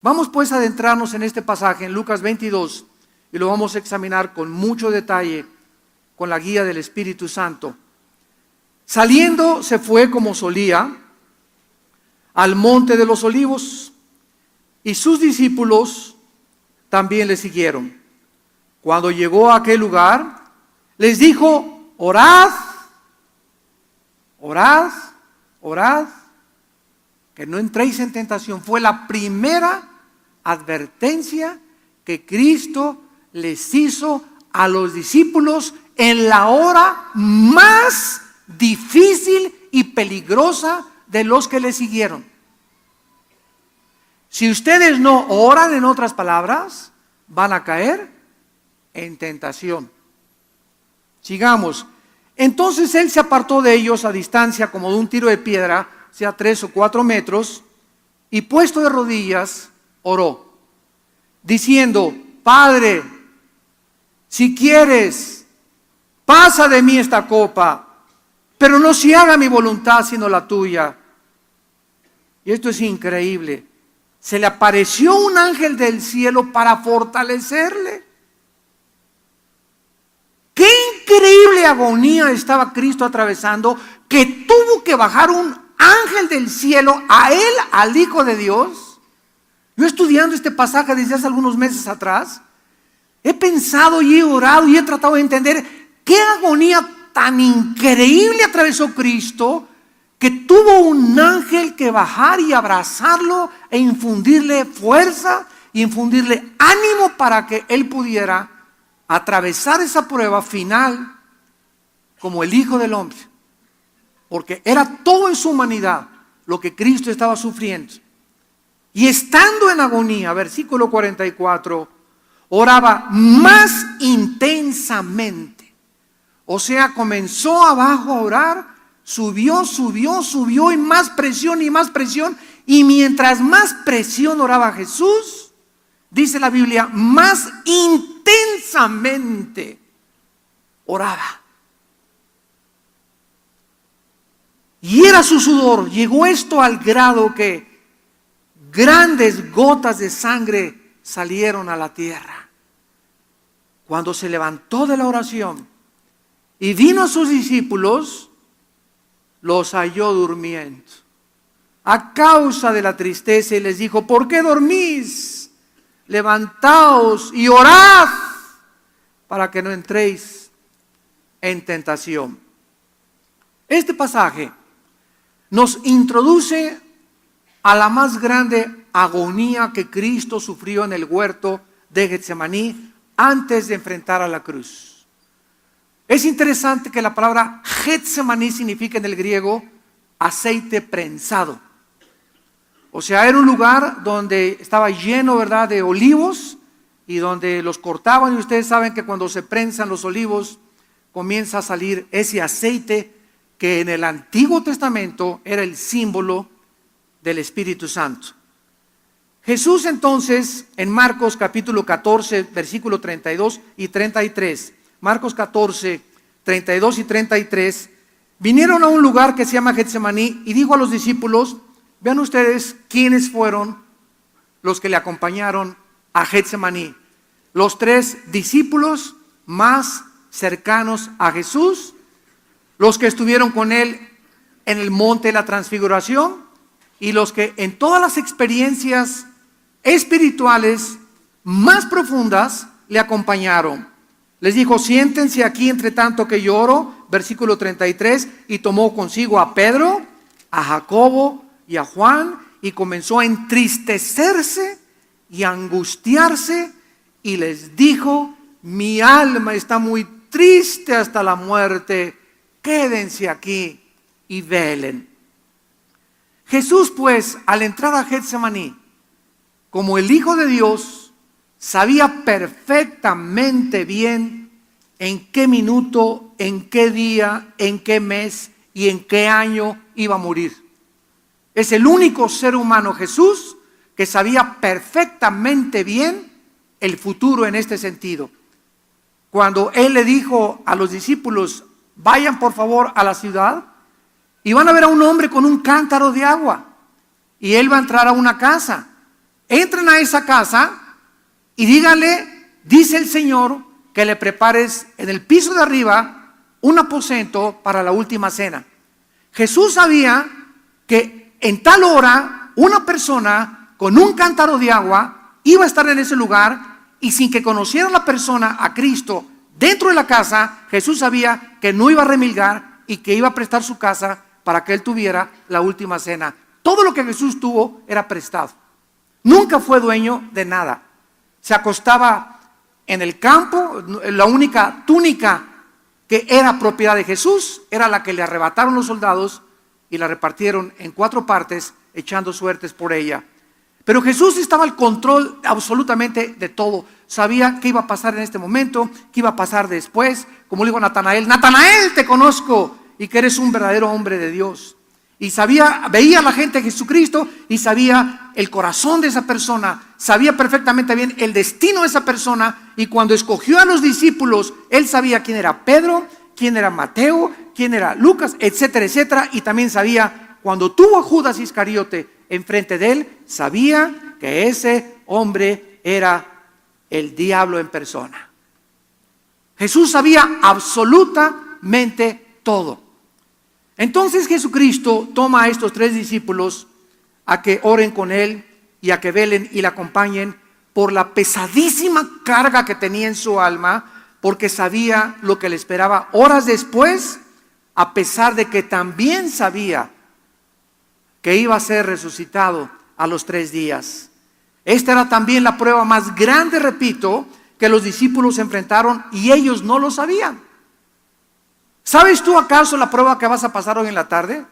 Vamos pues a adentrarnos en este pasaje en Lucas 22 y lo vamos a examinar con mucho detalle con la guía del Espíritu Santo. Saliendo se fue como solía al monte de los olivos y sus discípulos también le siguieron. Cuando llegó a aquel lugar les dijo: orad, orad, orad, que no entréis en tentación. Fue la primera advertencia que Cristo les hizo a los discípulos en la hora más difícil y peligrosa de los que le siguieron. Si ustedes no oran, en otras palabras, van a caer en tentación. Sigamos. Entonces él se apartó de ellos a distancia como de un tiro de piedra, sea 3 o 4 metros, y puesto de rodillas, oró, diciendo: Padre, si quieres, pasa de mí esta copa, pero no se haga mi voluntad sino la tuya. Y esto es increíble. Se le apareció un ángel del cielo para fortalecerle. Qué increíble agonía estaba Cristo atravesando, que tuvo que bajar un ángel del cielo a él, al Hijo de Dios. Yo estudiando este pasaje desde hace algunos meses atrás, he pensado y he orado y he tratado de entender qué agonía tan increíble atravesó Cristo, que tuvo un ángel que bajar y abrazarlo e infundirle fuerza y infundirle ánimo para que él pudiera atravesar esa prueba final como el Hijo del Hombre. Porque era todo en su humanidad lo que Cristo estaba sufriendo. Y estando en agonía, versículo 44, oraba más intensamente. O sea, comenzó abajo a orar, subió y más presión y más presión. Y mientras más presión oraba Jesús, dice la Biblia, más intensamente oraba. Y era su sudor. Llegó esto al grado que grandes gotas de sangre salieron a la tierra. Cuando se levantó de la oración y vino a sus discípulos, los halló durmiendo a causa de la tristeza, y les dijo: ¿por qué dormís? Levantaos y orad para que no entréis en tentación. Este pasaje nos introduce a la más grande agonía que Cristo sufrió en el huerto de Getsemaní antes de enfrentar a la cruz. Es interesante que la palabra Getsemaní significa en el griego aceite prensado. O sea, era un lugar donde estaba lleno, ¿verdad?, de olivos, y donde los cortaban, y ustedes saben que cuando se prensan los olivos comienza a salir ese aceite que en el Antiguo Testamento era el símbolo del Espíritu Santo. Jesús entonces, en Marcos capítulo 14, versículo 32 y 33, Marcos 14, 32 y 33, vinieron a un lugar que se llama Getsemaní y dijo a los discípulos: vean ustedes quiénes fueron los que le acompañaron a Getsemaní. Los 3 discípulos más cercanos a Jesús, los que estuvieron con él en el monte de la transfiguración, y los que en todas las experiencias espirituales más profundas le acompañaron. Les dijo: siéntense aquí entre tanto que yo oro, versículo 33, y tomó consigo a Pedro, a Jacobo y a Juan, y comenzó a entristecerse y a angustiarse, y les dijo: mi alma está muy triste hasta la muerte, quédense aquí y velen. Jesús, pues, al entrar a Getsemaní, como el Hijo de Dios, sabía perfectamente bien en qué minuto, en qué día, en qué mes y en qué año iba a morir. Es el único ser humano, Jesús, que sabía perfectamente bien el futuro en este sentido. Cuando él le dijo a los discípulos: vayan por favor a la ciudad y van a ver a un hombre con un cántaro de agua, y él va a entrar a una casa entren a esa casa y díganle, dice el Señor, que le prepares en el piso de arriba un aposento para la última cena. Jesús sabía que en tal hora una persona con un cántaro de agua iba a estar en ese lugar, y sin que conociera la persona a Cristo dentro de la casa, Jesús sabía que no iba a remilgar y que iba a prestar su casa para que él tuviera la última cena. Todo lo que Jesús tuvo era prestado. Nunca fue dueño de nada. Se acostaba en el campo. La única túnica que era propiedad de Jesús era la que le arrebataron los soldados y la repartieron en 4 partes, echando suertes por ella. Pero Jesús estaba al control absolutamente de todo. Sabía qué iba a pasar en este momento, qué iba a pasar después. Como le dijo a Natanael, Natanael, te conozco y que eres un verdadero hombre de Dios. Y sabía, veía a la gente de Jesucristo y sabía el corazón de esa persona, sabía perfectamente bien el destino de esa persona. Y cuando escogió a los discípulos, él sabía quién era Pedro, quién era Mateo, quién era Lucas, etcétera, etcétera. Y también sabía, cuando tuvo a Judas Iscariote enfrente de él, sabía que ese hombre era el diablo en persona. Jesús sabía absolutamente todo. Entonces Jesucristo toma a estos 3 discípulos a que oren con él y a que velen y le acompañen por la pesadísima carga que tenía en su alma, porque sabía lo que le esperaba horas después, a pesar de que también sabía que iba a ser resucitado a los 3 días. Esta era también la prueba más grande, repito, que los discípulos enfrentaron y ellos no lo sabían. ¿Sabes tú acaso la prueba que vas a pasar hoy en la tarde?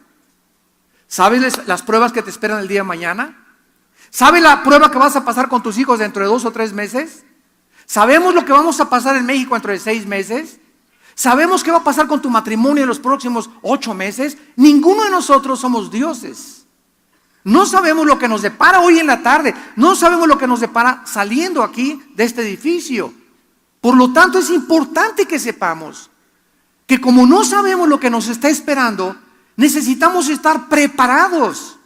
¿Sabes las pruebas que te esperan el día de mañana? ¿Sabes la prueba que vas a pasar con tus hijos dentro de 2 o 3 meses? ¿Sabemos lo que vamos a pasar en México dentro de 6 meses? ¿Sabemos qué va a pasar con tu matrimonio en los próximos 8 meses? Ninguno de nosotros somos dioses. No sabemos lo que nos depara hoy en la tarde. No sabemos lo que nos depara saliendo aquí de este edificio. Por lo tanto, es importante que sepamos que como no sabemos lo que nos está esperando, necesitamos estar preparados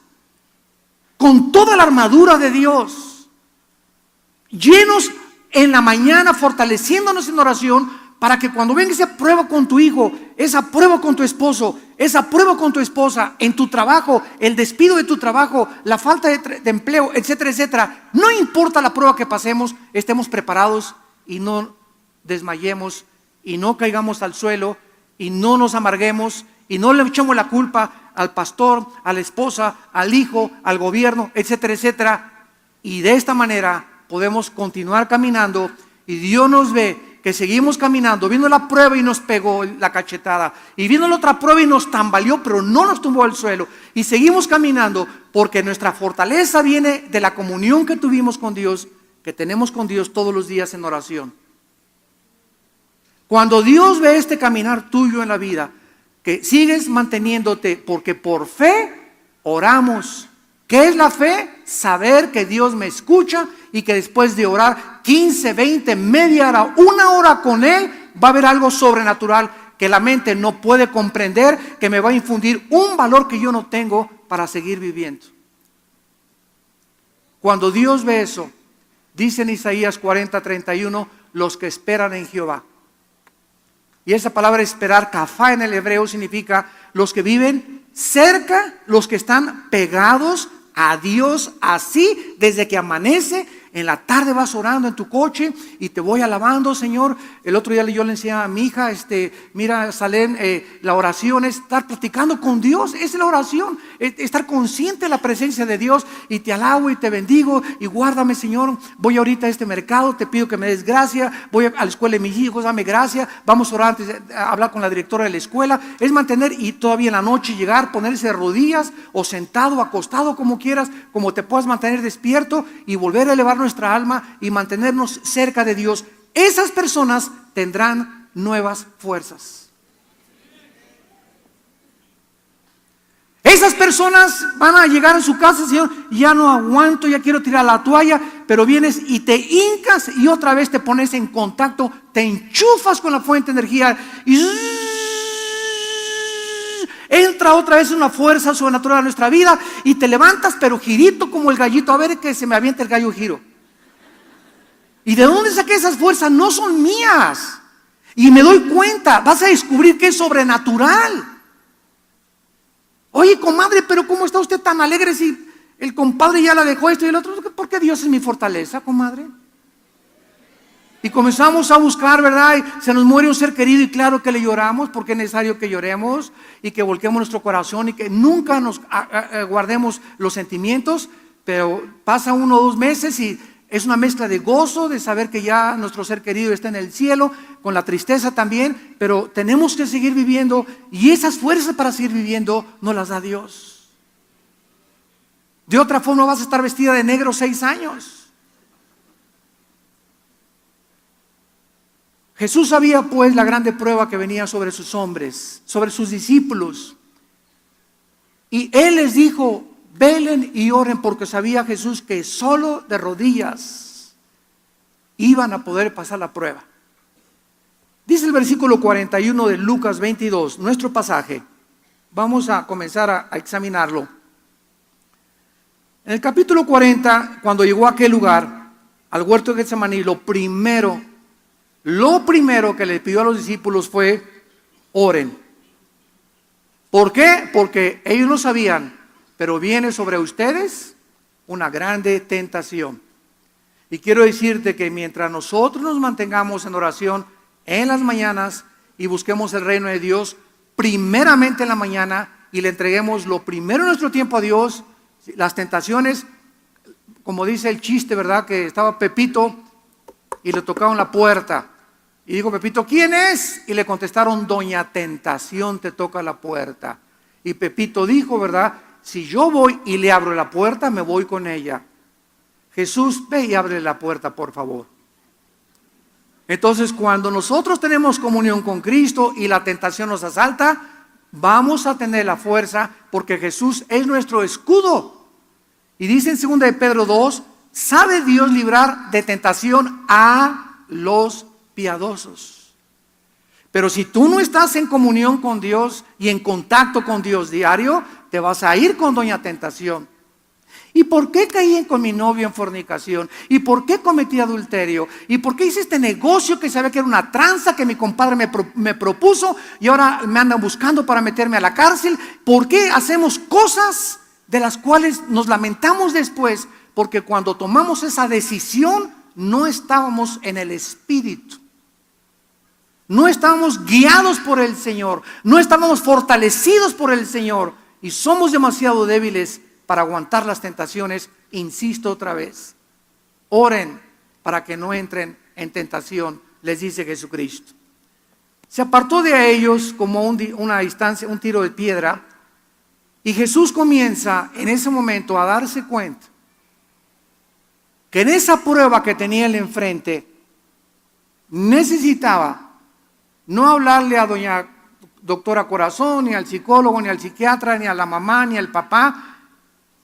con toda la armadura de Dios, llenos en la mañana, fortaleciéndonos en oración, para que cuando venga esa prueba con tu hijo, esa prueba con tu esposo, esa prueba con tu esposa, en tu trabajo, el despido de tu trabajo, la falta de empleo, etcétera, etcétera, no importa la prueba que pasemos, estemos preparados y no desmayemos y no caigamos al suelo y no nos amarguemos y no le echemos la culpa al pastor, a la esposa, al hijo, al gobierno, etcétera, etcétera. Y de esta manera podemos continuar caminando y Dios nos ve que seguimos caminando. Vino la prueba y nos pegó la cachetada, y vino la otra prueba y nos tambaleó, pero no nos tumbó al suelo, y seguimos caminando porque nuestra fortaleza viene de la comunión que tuvimos con Dios, que tenemos con Dios todos los días en oración. Cuando Dios ve este caminar tuyo en la vida, que sigues manteniéndote, porque por fe oramos. ¿Qué es la fe? Saber que Dios me escucha y que después de orar 15, 20, media hora, 1 hora con Él, va a haber algo sobrenatural que la mente no puede comprender, que me va a infundir un valor que yo no tengo para seguir viviendo. Cuando Dios ve eso, dice en Isaías 40:31, los que esperan en Jehová. Y esa palabra esperar, kafá en el hebreo, significa los que viven cerca, los que están pegados a Dios, así desde que amanece. En la tarde vas orando en tu coche y te voy alabando, Señor. El otro día yo le enseñaba a mi hija, mira, Salem, la oración es estar platicando con Dios. Es la oración, estar consciente de la presencia de Dios. Y te alabo y te bendigo y guárdame, Señor. Voy ahorita a este mercado, te pido que me des gracia. Voy a la escuela de mis hijos, dame gracia. Vamos a orar antes de hablar con la directora de la escuela. Es mantener, y todavía en la noche llegar, ponerse de rodillas o sentado, acostado, como quieras, como te puedas mantener despierto, y volver a elevar nuestra alma y mantenernos cerca de Dios. Esas personas tendrán nuevas fuerzas. Esas personas van a llegar a su casa, Señor, ya no aguanto, ya quiero tirar la toalla, pero vienes y te hincas y otra vez te pones en contacto, te enchufas con la fuente de energía y entra otra vez una fuerza sobrenatural a nuestra vida y te levantas pero girito como el gallito, a ver que se me avienta el gallo giro. ¿Y de dónde saqué esas fuerzas? No son mías. Y me doy cuenta, vas a descubrir que es sobrenatural. Oye, comadre, pero ¿cómo está usted tan alegre si el compadre ya la dejó esto y el otro? Porque Dios es mi fortaleza, comadre. Y comenzamos a buscar, ¿verdad? Y se nos muere un ser querido y claro que le lloramos porque es necesario que lloremos y que volquemos nuestro corazón y que nunca nos guardemos los sentimientos. Pero pasa 1 o 2 meses y es una mezcla de gozo, de saber que ya nuestro ser querido está en el cielo, con la tristeza también, pero tenemos que seguir viviendo y esas fuerzas para seguir viviendo nos las da Dios. De otra forma vas a estar vestida de negro 6 años. Jesús sabía pues la grande prueba que venía sobre sus hombres, sobre sus discípulos. Y Él les dijo, velen y oren, porque sabía Jesús que solo de rodillas iban a poder pasar la prueba. Dice el versículo 41 de Lucas 22, nuestro pasaje. Vamos a comenzar a examinarlo. En el capítulo 40, cuando llegó a aquel lugar, al huerto de Getsemaní, lo primero que le pidió a los discípulos fue, oren. ¿Por qué? Porque ellos lo sabían, pero viene sobre ustedes una grande tentación. Y quiero decirte que mientras nosotros nos mantengamos en oración en las mañanas y busquemos el reino de Dios, primeramente en la mañana, y le entreguemos lo primero en nuestro tiempo a Dios, las tentaciones, como dice el chiste, ¿verdad? Que estaba Pepito y le tocaron la puerta. Y dijo Pepito, ¿quién es? Y le contestaron, Doña Tentación te toca la puerta. Y Pepito dijo, ¿verdad? Si yo voy y le abro la puerta, me voy con ella. Jesús, ve y abre la puerta, por favor. Entonces, cuando nosotros tenemos comunión con Cristo y la tentación nos asalta, vamos a tener la fuerza porque Jesús es nuestro escudo. Y dice en 2 de Pedro 2, ¿sabe Dios librar de tentación a los piadosos? Pero si tú no estás en comunión con Dios y en contacto con Dios diario, te vas a ir con Doña Tentación. ¿Y por qué caí con mi novio en fornicación? ¿Y por qué cometí adulterio? ¿Y por qué hice este negocio que sabía que era una tranza que mi compadre me propuso y ahora me andan buscando para meterme a la cárcel? ¿Por qué hacemos cosas de las cuales nos lamentamos después? Porque cuando tomamos esa decisión no estábamos en el Espíritu. No estábamos guiados por el Señor. No estábamos fortalecidos por el Señor. Y somos demasiado débiles para aguantar las tentaciones. Insisto otra vez, oren para que no entren en tentación, les dice Jesucristo. Se apartó de ellos como una distancia, un tiro de piedra, y Jesús comienza en ese momento a darse cuenta que en esa prueba que tenía él enfrente necesitaba no hablarle a doña doctora Corazón, ni al psicólogo, ni al psiquiatra, ni a la mamá, ni al papá.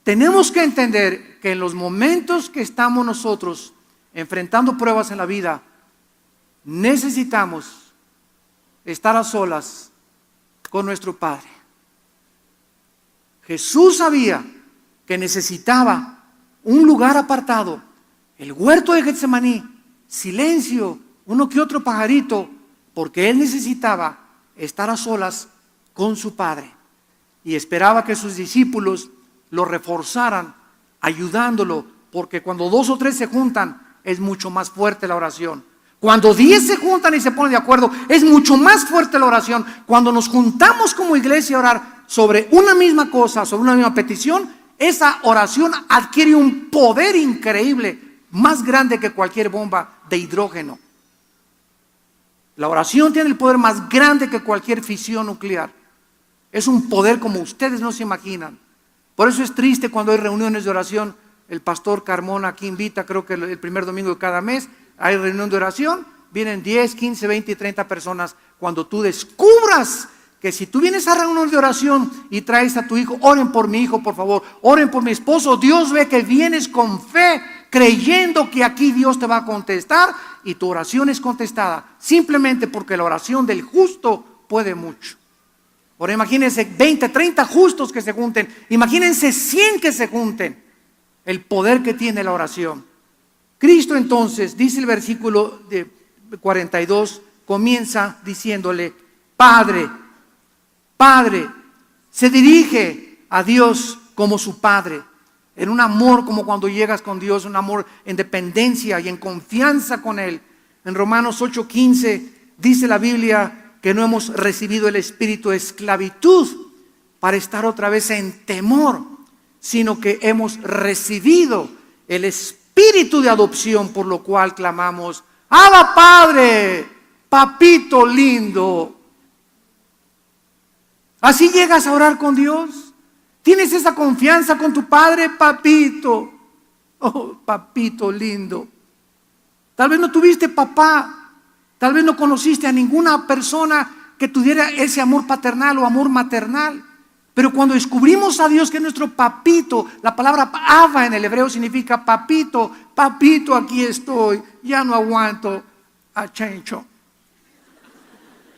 Tenemos que entender que en los momentos que estamos nosotros enfrentando pruebas en la vida, necesitamos estar a solas con nuestro Padre. Jesús sabía que necesitaba un lugar apartado, el huerto de Getsemaní, silencio, uno que otro pajarito, porque él necesitaba estar a solas con su Padre y esperaba que sus discípulos lo reforzaran, ayudándolo, porque cuando 2 o 3 se juntan, es mucho más fuerte la oración. Cuando 10 se juntan y se ponen de acuerdo, es mucho más fuerte la oración. Cuando nos juntamos como iglesia a orar sobre una misma cosa, sobre una misma petición, esa oración adquiere un poder increíble, más grande que cualquier bomba de hidrógeno. La oración tiene el poder más grande que cualquier fisión nuclear. Es un poder como ustedes no se imaginan. Por eso es triste cuando hay reuniones de oración. El pastor Carmona aquí invita, creo que el primer domingo de cada mes, hay reunión de oración. Vienen 10, 15, 20 y 30 personas. Cuando tú descubras que si tú vienes a reunión de oración y traes a tu hijo, oren por mi hijo, por favor, oren por mi esposo. Dios ve que vienes con fe, creyendo que aquí Dios te va a contestar y tu oración es contestada. Simplemente porque la oración del justo puede mucho. Ahora imagínense 20, 30 justos que se junten. Imagínense 100 que se junten. El poder que tiene la oración. Cristo entonces, dice el versículo de 42, comienza diciéndole, Padre, Padre. Se dirige a Dios como su Padre. En un amor como cuando llegas con Dios, un amor en dependencia y en confianza con Él. En Romanos 8:15 dice la Biblia que no hemos recibido el espíritu de esclavitud para estar otra vez en temor, sino que hemos recibido el espíritu de adopción, por lo cual clamamos, Abba Padre, papito lindo. Así llegas a orar con Dios. Tienes esa confianza con tu Padre, papito. Oh, papito lindo. Tal vez no tuviste papá. Tal vez no conociste a ninguna persona que tuviera ese amor paternal o amor maternal. Pero cuando descubrimos a Dios que es nuestro papito, la palabra Abba en el hebreo significa papito. Papito, aquí estoy. Ya no aguanto a Chencho.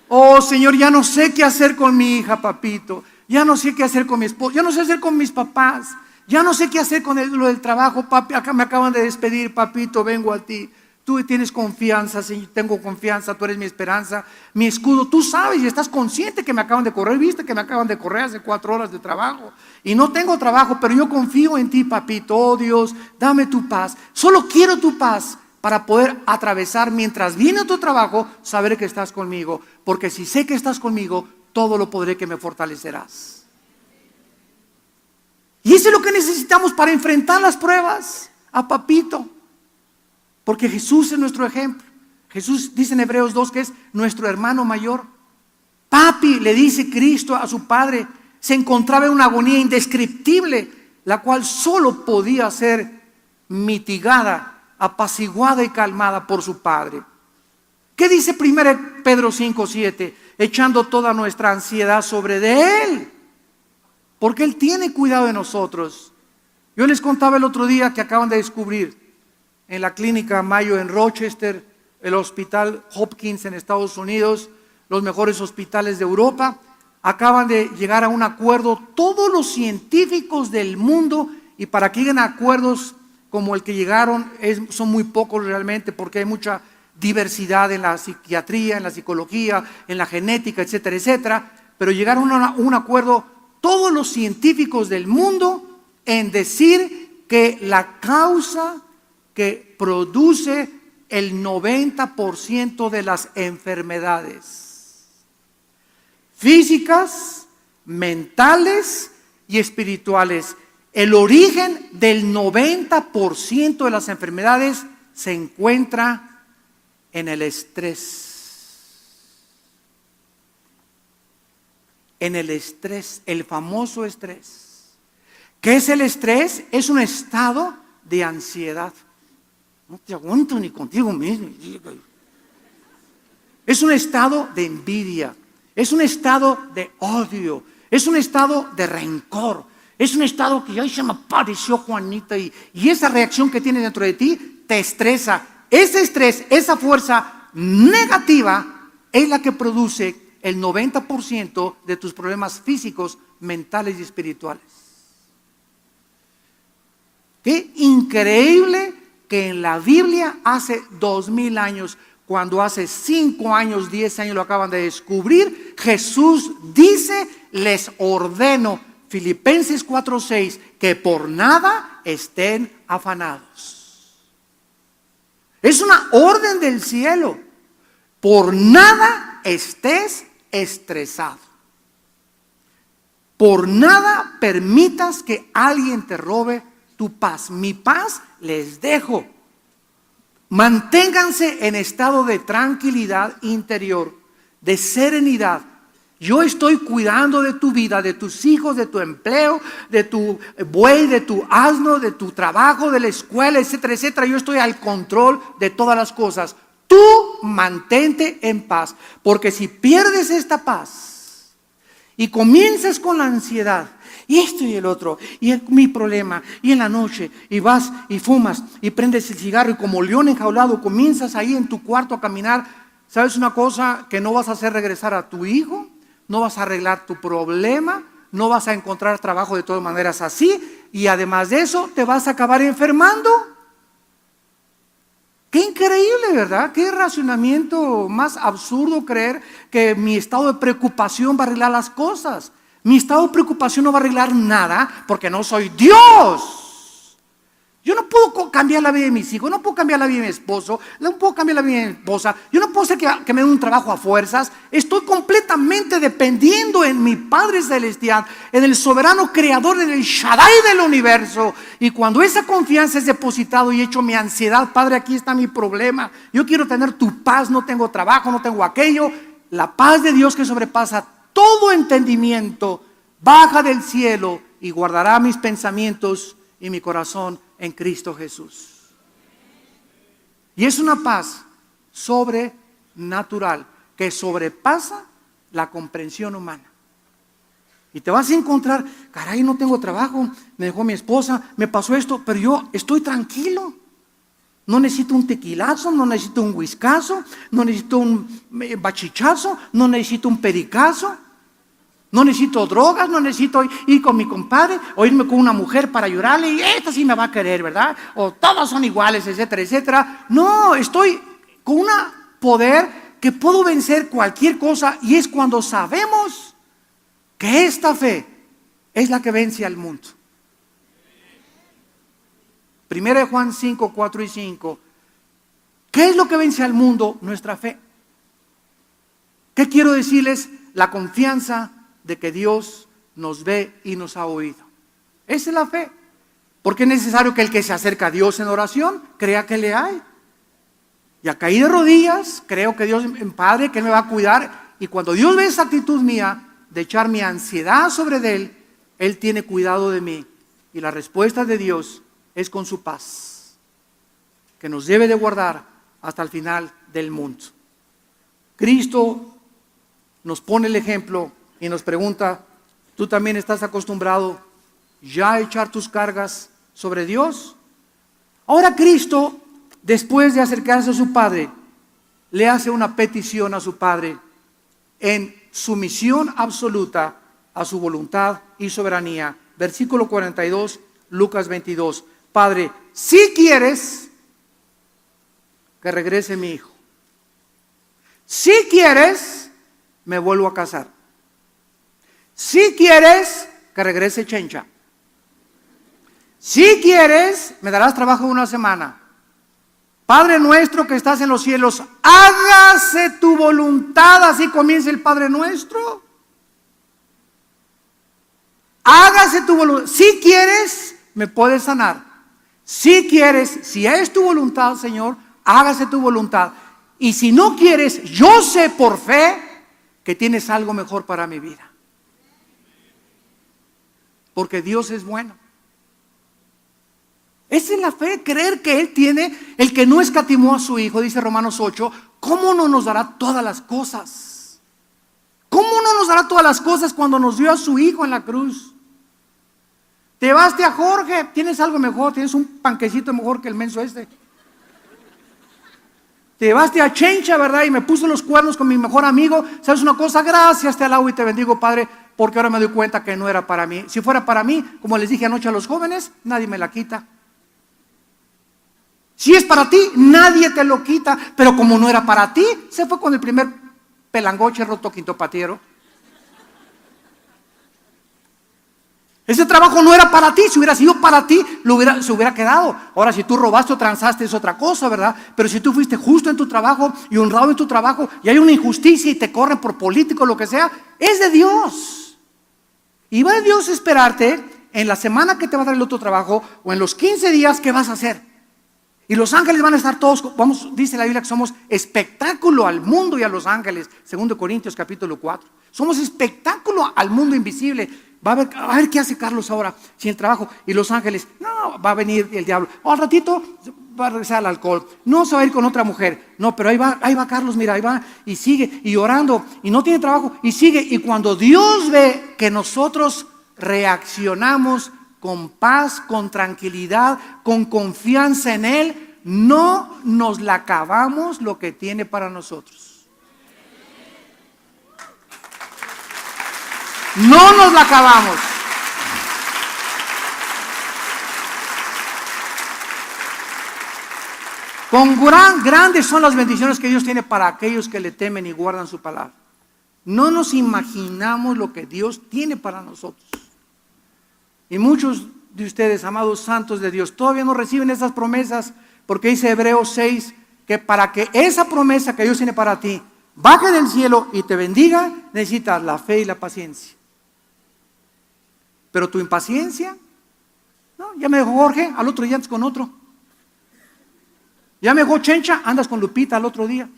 Oh Señor, ya no sé qué hacer con mi hija, papito. Ya no sé qué hacer con mi esposo. Ya no sé qué hacer con mis papás. Ya no sé qué hacer con lo del trabajo. Papi, acá me acaban de despedir, papito, vengo a ti. Tú tienes confianza, Señor, tengo confianza, tú eres mi esperanza, mi escudo. Tú sabes y estás consciente que me acaban de correr. Viste que me acaban de correr hace 4 horas de trabajo. Y no tengo trabajo, pero yo confío en ti, papito. Oh Dios, dame tu paz. Solo quiero tu paz para poder atravesar mientras viene tu trabajo, saber que estás conmigo. Porque si sé que estás conmigo, todo lo podré que me fortalecerás. Y eso es lo que necesitamos para enfrentar las pruebas, a papito. Porque Jesús es nuestro ejemplo. Jesús dice en Hebreos 2 que es nuestro hermano mayor. Papi, le dice Cristo a su Padre, se encontraba en una agonía indescriptible, la cual solo podía ser mitigada, apaciguada y calmada por su Padre. ¿Qué dice 1 Pedro 5:7? Echando toda nuestra ansiedad sobre de Él, porque Él tiene cuidado de nosotros. Yo les contaba el otro día que acaban de descubrir en la clínica Mayo en Rochester, el hospital Hopkins en Estados Unidos, los mejores hospitales de Europa, acaban de llegar a un acuerdo todos los científicos del mundo, y para que lleguen a acuerdos como el que llegaron son muy pocos realmente, porque hay mucha diversidad en la psiquiatría, en la psicología, en la genética, etcétera, etcétera, pero llegaron a un acuerdo todos los científicos del mundo en decir que la causa que produce el 90% de las enfermedades físicas, mentales y espirituales, el origen del 90% de las enfermedades se encuentra en el estrés. En el estrés, el famoso estrés. ¿Qué es el estrés? Es un estado de ansiedad. No te aguanto ni contigo mismo. Es un estado de envidia. Es un estado de odio. Es un estado de rencor. Es un estado que, ay, se me apareció Juanita, y esa reacción que tiene dentro de ti te estresa. Ese estrés, esa fuerza negativa es la que produce el 90% de tus problemas físicos, mentales y espirituales. Qué increíble que en la Biblia hace 2000 años, cuando hace 5 años, 10 años lo acaban de descubrir, Jesús dice, les ordeno, Filipenses 4:6, que por nada estén afanados. Es una orden del cielo. Por nada estés estresado. Por nada permitas que alguien te robe tu paz. Mi paz les dejo. Manténganse en estado de tranquilidad interior, de serenidad. Yo estoy cuidando de tu vida, de tus hijos, de tu empleo, de tu buey, de tu asno, de tu trabajo, de la escuela, etcétera, etcétera. Yo estoy al control de todas las cosas. Tú mantente en paz, porque si pierdes esta paz y comienzas con la ansiedad, y esto y el otro, y mi problema, y en la noche, y vas y fumas, y prendes el cigarro, y como león enjaulado comienzas ahí en tu cuarto a caminar, ¿sabes una cosa? Que no vas a hacer regresar a tu hijo, no vas a arreglar tu problema, no vas a encontrar trabajo de todas maneras así, y además de eso te vas a acabar enfermando. Qué increíble, ¿verdad? Qué razonamiento más absurdo creer que mi estado de preocupación va a arreglar las cosas. Mi estado de preocupación no va a arreglar nada porque no soy Dios. Yo no puedo cambiar la vida de mis hijos, no puedo cambiar la vida de mi esposo, no puedo cambiar la vida de mi esposa, yo no puedo hacer que me den un trabajo a fuerzas. Estoy completamente dependiendo en mi Padre Celestial, en el soberano creador, en el Shaddai del universo. Y cuando esa confianza es depositado y hecho mi ansiedad, Padre, aquí está mi problema, yo quiero tener tu paz, no tengo trabajo, no tengo aquello. La paz de Dios que sobrepasa todo entendimiento baja del cielo y guardará mis pensamientos y mi corazón en Cristo Jesús. Y es una paz sobrenatural que sobrepasa la comprensión humana. Y te vas a encontrar, caray, no tengo trabajo, me dejó mi esposa, me pasó esto, pero yo estoy tranquilo. No necesito un tequilazo, no necesito un whiskazo, no necesito un bachichazo, no necesito un pericazo. No necesito drogas, no necesito ir con mi compadre o irme con una mujer para llorarle y esta sí me va a querer, ¿verdad? O todos son iguales, etcétera, etcétera. No, estoy con un poder que puedo vencer cualquier cosa, y es cuando sabemos que esta fe es la que vence al mundo. 1 Juan 5, 4 y 5. ¿Qué es lo que vence al mundo? Nuestra fe. ¿Qué quiero decirles? La confianza de que Dios nos ve y nos ha oído. Esa es la fe. Porque es necesario que el que se acerca a Dios en oración crea que le hay. Ya caí de rodillas, creo que Dios es Padre, que Él me va a cuidar. Y cuando Dios ve esa actitud mía de echar mi ansiedad sobre Él, Él tiene cuidado de mí. Y la respuesta de Dios es con su paz, que nos debe de guardar hasta el final del mundo. Cristo nos pone el ejemplo y nos pregunta, ¿tú también estás acostumbrado ya a echar tus cargas sobre Dios? Ahora Cristo, después de acercarse a su Padre, le hace una petición a su Padre en sumisión absoluta a su voluntad y soberanía. Versículo 42, Lucas 22. Padre, si quieres que regrese mi hijo, si quieres, me vuelvo a casar. Si quieres, que regrese Chencha. Si quieres, me darás trabajo una semana. Padre nuestro que estás en los cielos, hágase tu voluntad. Así comienza el Padre nuestro. Hágase tu voluntad. Si quieres, me puedes sanar. Si quieres, si es tu voluntad, Señor, hágase tu voluntad. Y si no quieres, yo sé por fe que tienes algo mejor para mi vida. Porque Dios es bueno. Esa es la fe, creer que Él tiene, el que no escatimó a su Hijo, dice Romanos 8, ¿cómo no nos dará todas las cosas? ¿Cómo no nos dará todas las cosas cuando nos dio a su Hijo en la cruz? Te llevaste a Jorge, tienes algo mejor, tienes un panquecito mejor que el menso este. Te llevaste a Chencha, ¿verdad? Y me puso los cuernos con mi mejor amigo. ¿Sabes una cosa? Gracias, te alabo y te bendigo, Padre, porque ahora me doy cuenta que no era para mí. Si fuera para mí, como les dije anoche a los jóvenes, nadie me la quita. Si es para ti, nadie te lo quita. Pero como no era para ti, se fue con el primer pelangoche roto quintopatiero. Ese trabajo no era para ti. Si hubiera sido para ti, se hubiera quedado. Ahora, si tú robaste o transaste, es otra cosa, ¿verdad? Pero si tú fuiste justo en tu trabajo y honrado en tu trabajo, y hay una injusticia y te corren por político o lo que sea, es de Dios. Y va a Dios a esperarte en la semana que te va a dar el otro trabajo o en los 15 días que vas a hacer. Y los ángeles van a estar todos, dice la Biblia que somos espectáculo al mundo y a los ángeles. 2 Corintios capítulo 4. Somos espectáculo al mundo invisible. Va a ver qué hace Carlos ahora sin el trabajo. Y los ángeles, no, va a venir el diablo. Al ratito va a regresar al alcohol. No se va a ir con otra mujer. No, pero ahí va Carlos, mira, ahí va y sigue y orando y no tiene trabajo y sigue. Y cuando Dios ve que nosotros reaccionamos con paz, con tranquilidad, con confianza en Él, no nos la acabamos lo que tiene para nosotros. No nos la acabamos. Grandes son las bendiciones que Dios tiene para aquellos que le temen y guardan su palabra. No nos imaginamos lo que Dios tiene para nosotros. Y muchos de ustedes, amados santos de Dios, todavía no reciben esas promesas, porque dice Hebreos 6 que para que esa promesa que Dios tiene para ti baje del cielo y te bendiga, necesitas la fe y la paciencia. Pero tu impaciencia, no, ya me dejó Jorge, al otro día andas con otro. Ya me dejó Chencha, andas con Lupita al otro día.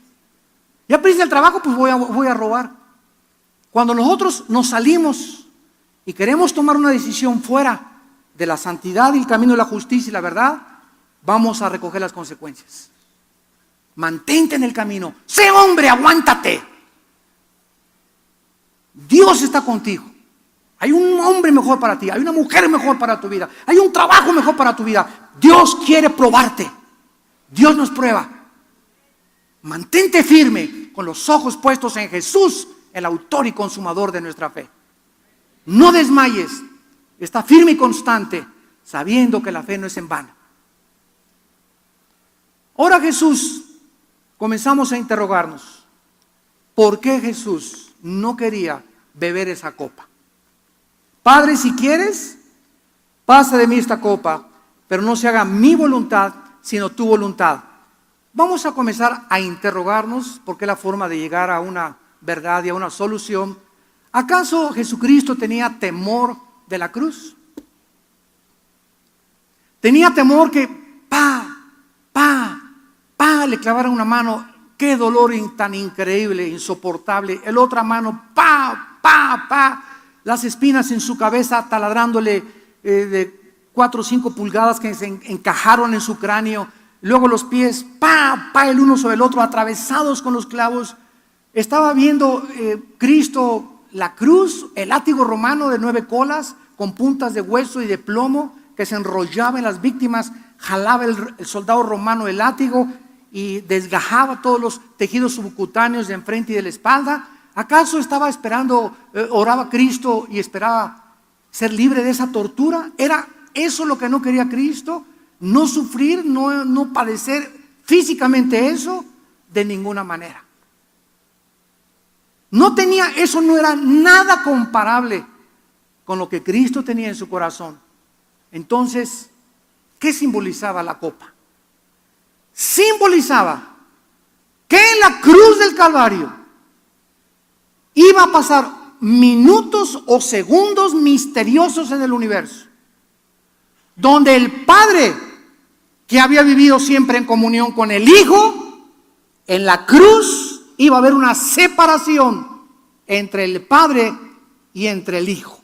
Ya perdiste el trabajo, pues voy a robar. Cuando nosotros nos salimos y queremos tomar una decisión fuera de la santidad y el camino de la justicia y la verdad, vamos a recoger las consecuencias. Mantente en el camino. Sé hombre, aguántate. Dios está contigo. Hay un hombre mejor para ti, hay una mujer mejor para tu vida, hay un trabajo mejor para tu vida. Dios quiere probarte. Dios nos prueba. Mantente firme con los ojos puestos en Jesús, el autor y consumador de nuestra fe. No desmayes. Está firme y constante, sabiendo que la fe no es en vano. Ahora Jesús, comenzamos a interrogarnos. ¿Por qué Jesús no quería beber esa copa? Padre, si quieres, pasa de mí esta copa, pero no se haga mi voluntad, sino tu voluntad. Vamos a comenzar a interrogarnos, porque es la forma de llegar a una verdad y a una solución. ¿Acaso Jesucristo tenía temor de la cruz? Tenía temor que le clavaran una mano. Qué dolor tan increíble, insoportable. La otra mano, las espinas en su cabeza taladrándole de 4 o 5 pulgadas que se encajaron en su cráneo. Luego los pies, el uno sobre el otro, atravesados con los clavos. Estaba viendo Cristo la cruz, el látigo romano de 9 colas, con puntas de hueso y de plomo, que se enrollaba en las víctimas, jalaba el soldado romano el látigo y desgajaba todos los tejidos subcutáneos de enfrente y de la espalda. ¿Acaso estaba esperando, oraba Cristo y esperaba ser libre de esa tortura? ¿Era eso lo que no quería Cristo? ¿No sufrir, no padecer físicamente eso? De ninguna manera. Eso no era nada comparable con lo que Cristo tenía en su corazón. Entonces, ¿qué simbolizaba la copa? Simbolizaba que en la cruz del Calvario iba a pasar minutos o segundos misteriosos en el universo, donde el Padre, que había vivido siempre en comunión con el Hijo, en la cruz iba a haber una separación entre el Padre y entre el Hijo.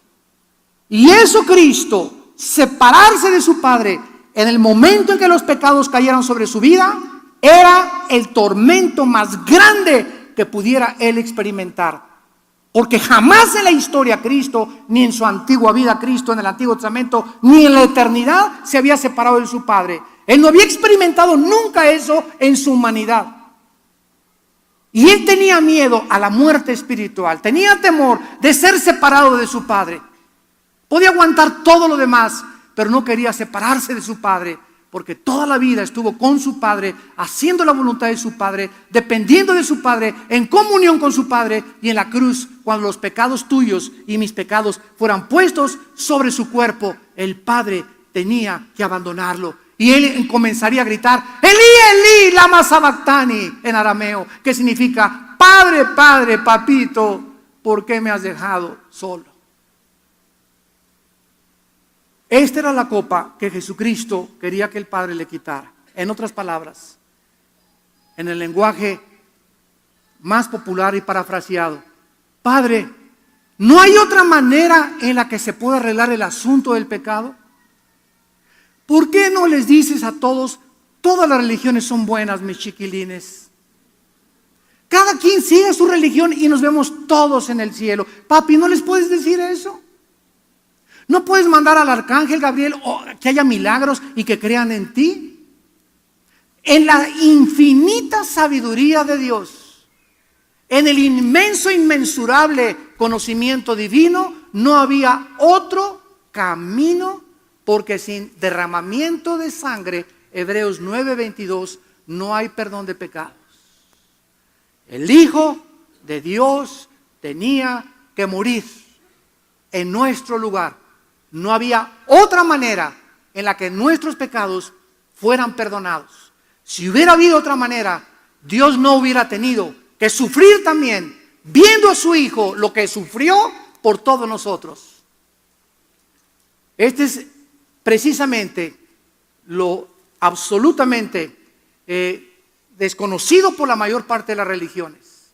Y eso Cristo, separarse de su Padre en el momento en que los pecados cayeron sobre su vida, era el tormento más grande que pudiera él experimentar. Porque jamás en la historia Cristo, ni en su antigua vida Cristo, en el Antiguo Testamento, ni en la eternidad se había separado de su Padre. Él no había experimentado nunca eso en su humanidad. Y él tenía miedo a la muerte espiritual, tenía temor de ser separado de su Padre. Podía aguantar todo lo demás, pero no quería separarse de su Padre, porque toda la vida estuvo con su Padre, haciendo la voluntad de su Padre, dependiendo de su Padre, en comunión con su Padre. Y en la cruz, cuando los pecados tuyos y mis pecados fueran puestos sobre su cuerpo, el Padre tenía que abandonarlo. Y él comenzaría a gritar, Elí, Elí, lama sabactani, en arameo, que significa, Padre, Padre, papito, ¿por qué me has dejado solo? Esta era la copa que Jesucristo quería que el Padre le quitara. En otras palabras, en el lenguaje más popular y parafraseado, Padre, ¿no hay otra manera en la que se pueda arreglar el asunto del pecado? ¿Por qué no les dices a todos, todas las religiones son buenas, mis chiquilines? Cada quien sigue su religión y nos vemos todos en el cielo. Papi, ¿no les puedes decir eso? ¿No puedes mandar al arcángel Gabriel que haya milagros y que crean en ti? En la infinita sabiduría de Dios, en el inmenso, inmensurable conocimiento divino, no había otro camino, porque sin derramamiento de sangre, Hebreos 9:22, no hay perdón de pecados. El Hijo de Dios tenía que morir en nuestro lugar. No había otra manera en la que nuestros pecados fueran perdonados. Si hubiera habido otra manera, Dios no hubiera tenido que sufrir también, viendo a su Hijo lo que sufrió por todos nosotros. Este es precisamente lo absolutamente desconocido por la mayor parte de las religiones.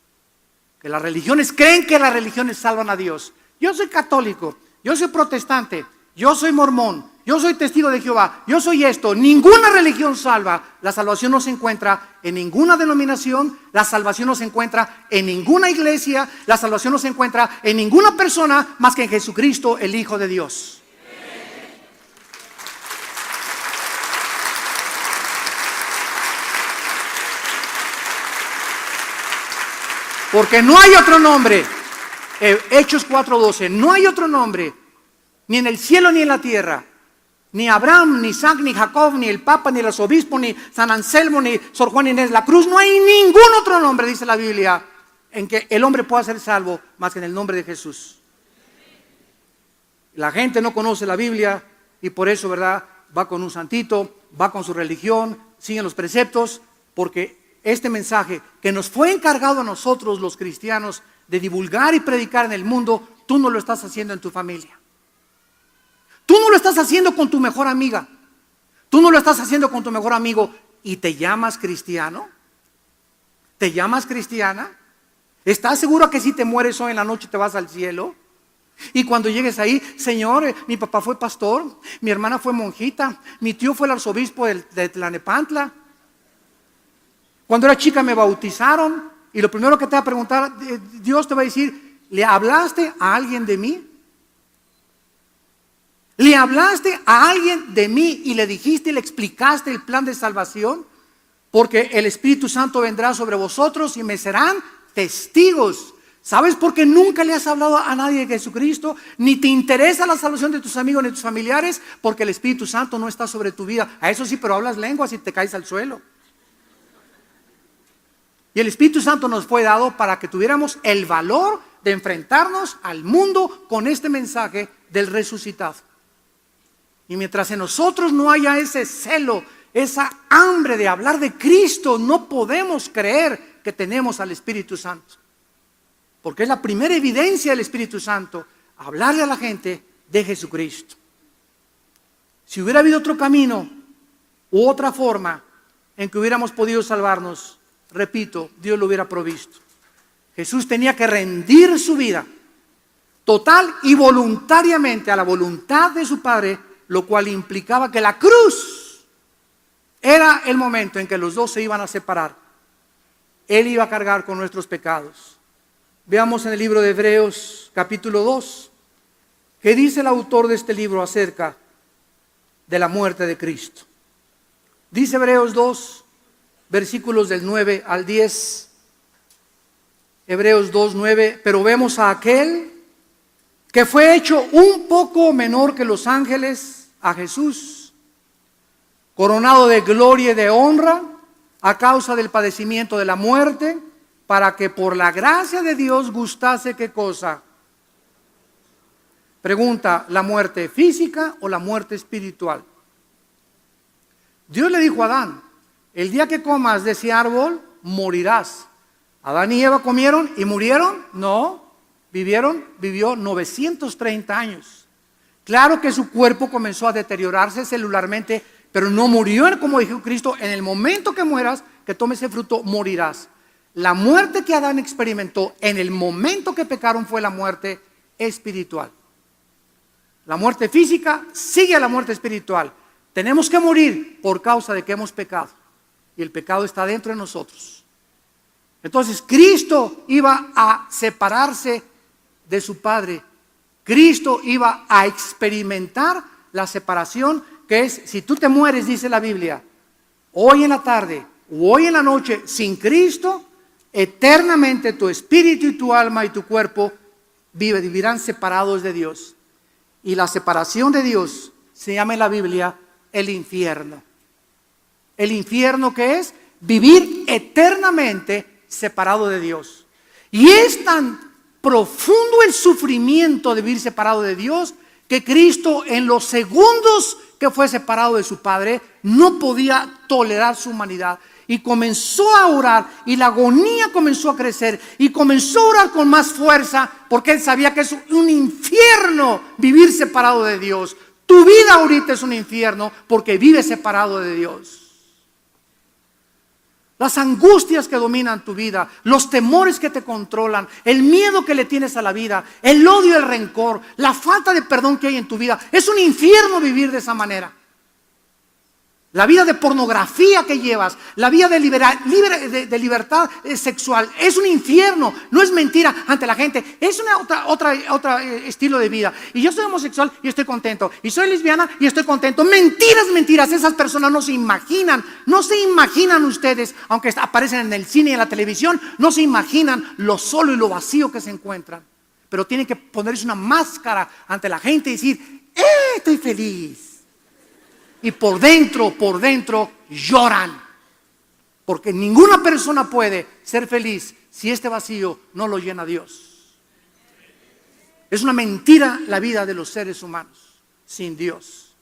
Que las religiones creen que las religiones salvan a Dios. Yo soy católico, yo soy protestante, yo soy mormón, yo soy testigo de Jehová, yo soy esto. Ninguna religión salva. La salvación no se encuentra en ninguna denominación, la salvación no se encuentra en ninguna iglesia, la salvación no se encuentra en ninguna persona más que en Jesucristo, el Hijo de Dios. Porque no hay otro nombre, Hechos 4:12, no hay otro nombre, ni en el cielo ni en la tierra, ni Abraham, ni Isaac, ni Jacob, ni el Papa, ni el arzobispo, ni San Anselmo, ni Sor Juan Inés de la Cruz, no hay ningún otro nombre, dice la Biblia, en que el hombre pueda ser salvo más que en el nombre de Jesús. La gente no conoce la Biblia y por eso, ¿verdad?, va con un santito, va con su religión, siguen los preceptos, porque este mensaje que nos fue encargado a nosotros los cristianos de divulgar y predicar en el mundo, tú no lo estás haciendo en tu familia. Tú no lo estás haciendo con tu mejor amiga. Tú no lo estás haciendo con tu mejor amigo y te llamas cristiano. ¿Te llamas cristiana? ¿Estás seguro que si te mueres hoy en la noche te vas al cielo? Y cuando llegues ahí, Señor, mi papá fue pastor, mi hermana fue monjita, mi tío fue el arzobispo de Tlalnepantla. Cuando era chica me bautizaron y lo primero que te va a preguntar, Dios te va a decir, ¿le hablaste a alguien de mí? ¿Le hablaste a alguien de mí y le dijiste y le explicaste el plan de salvación? Porque el Espíritu Santo vendrá sobre vosotros y me serán testigos. ¿Sabes por qué nunca le has hablado a nadie de Jesucristo? Ni te interesa la salvación de tus amigos ni de tus familiares, porque el Espíritu Santo no está sobre tu vida. A eso sí, pero hablas lenguas y te caes al suelo. Y el Espíritu Santo nos fue dado para que tuviéramos el valor de enfrentarnos al mundo con este mensaje del resucitado. Y mientras en nosotros no haya ese celo, esa hambre de hablar de Cristo, no podemos creer que tenemos al Espíritu Santo. Porque es la primera evidencia del Espíritu Santo, hablarle a la gente de Jesucristo. Si hubiera habido otro camino u otra forma en que hubiéramos podido salvarnos, repito, Dios lo hubiera provisto. Jesús tenía que rendir su vida total y voluntariamente a la voluntad de su Padre, lo cual implicaba que la cruz era el momento en que los dos se iban a separar. Él iba a cargar con nuestros pecados. Veamos en el libro de Hebreos capítulo 2, ¿qué dice el autor de este libro acerca de la muerte de Cristo? Dice Hebreos 2, versículos del 9 al 10. Hebreos 2, 9. Pero vemos a aquel que fue hecho un poco menor que los ángeles, a Jesús, coronado de gloria y de honra a causa del padecimiento de la muerte, para que por la gracia de Dios gustase, ¿qué cosa? Pregunta, ¿la muerte física o la muerte espiritual? Dios le dijo a Adán, el día que comas de ese árbol, morirás. Adán y Eva comieron y murieron. No, vivió 930 años. Claro que su cuerpo comenzó a deteriorarse celularmente, pero no murió, como dijo Cristo, en el momento que mueras, que tomes ese fruto, morirás. La muerte que Adán experimentó en el momento que pecaron fue la muerte espiritual. La muerte física sigue a la muerte espiritual. Tenemos que morir por causa de que hemos pecado. Y el pecado está dentro de nosotros. Entonces Cristo iba a separarse de su Padre. Cristo iba a experimentar la separación, que es, si tú te mueres, dice la Biblia, hoy en la tarde o hoy en la noche sin Cristo, eternamente tu espíritu y tu alma y tu cuerpo vivirán separados de Dios. Y la separación de Dios se llama en la Biblia el infierno. El infierno, ¿qué es? Vivir eternamente separado de Dios. Y es tan profundo el sufrimiento de vivir separado de Dios que Cristo, en los segundos que fue separado de su Padre, no podía tolerar su humanidad y comenzó a orar, y la agonía comenzó a crecer y comenzó a orar con más fuerza, porque él sabía que es un infierno vivir separado de Dios. Tu vida ahorita es un infierno porque vives separado de Dios. Las angustias que dominan tu vida, los temores que te controlan, el miedo que le tienes a la vida, el odio, el rencor, la falta de perdón que hay en tu vida, es un infierno vivir de esa manera. La vida de pornografía que llevas, la vida de libertad sexual, es un infierno. No es mentira ante la gente, es otro estilo de vida. Y yo soy homosexual y estoy contento, y soy lesbiana y estoy contento. Mentiras, mentiras. Esas personas no se imaginan ustedes, aunque aparecen en el cine y en la televisión, no se imaginan lo solo y lo vacío que se encuentran. Pero tienen que ponerse una máscara ante la gente y decir, estoy feliz. Y por dentro lloran. Porque ninguna persona puede ser feliz si este vacío no lo llena Dios. Es una mentira la vida de los seres humanos sin Dios.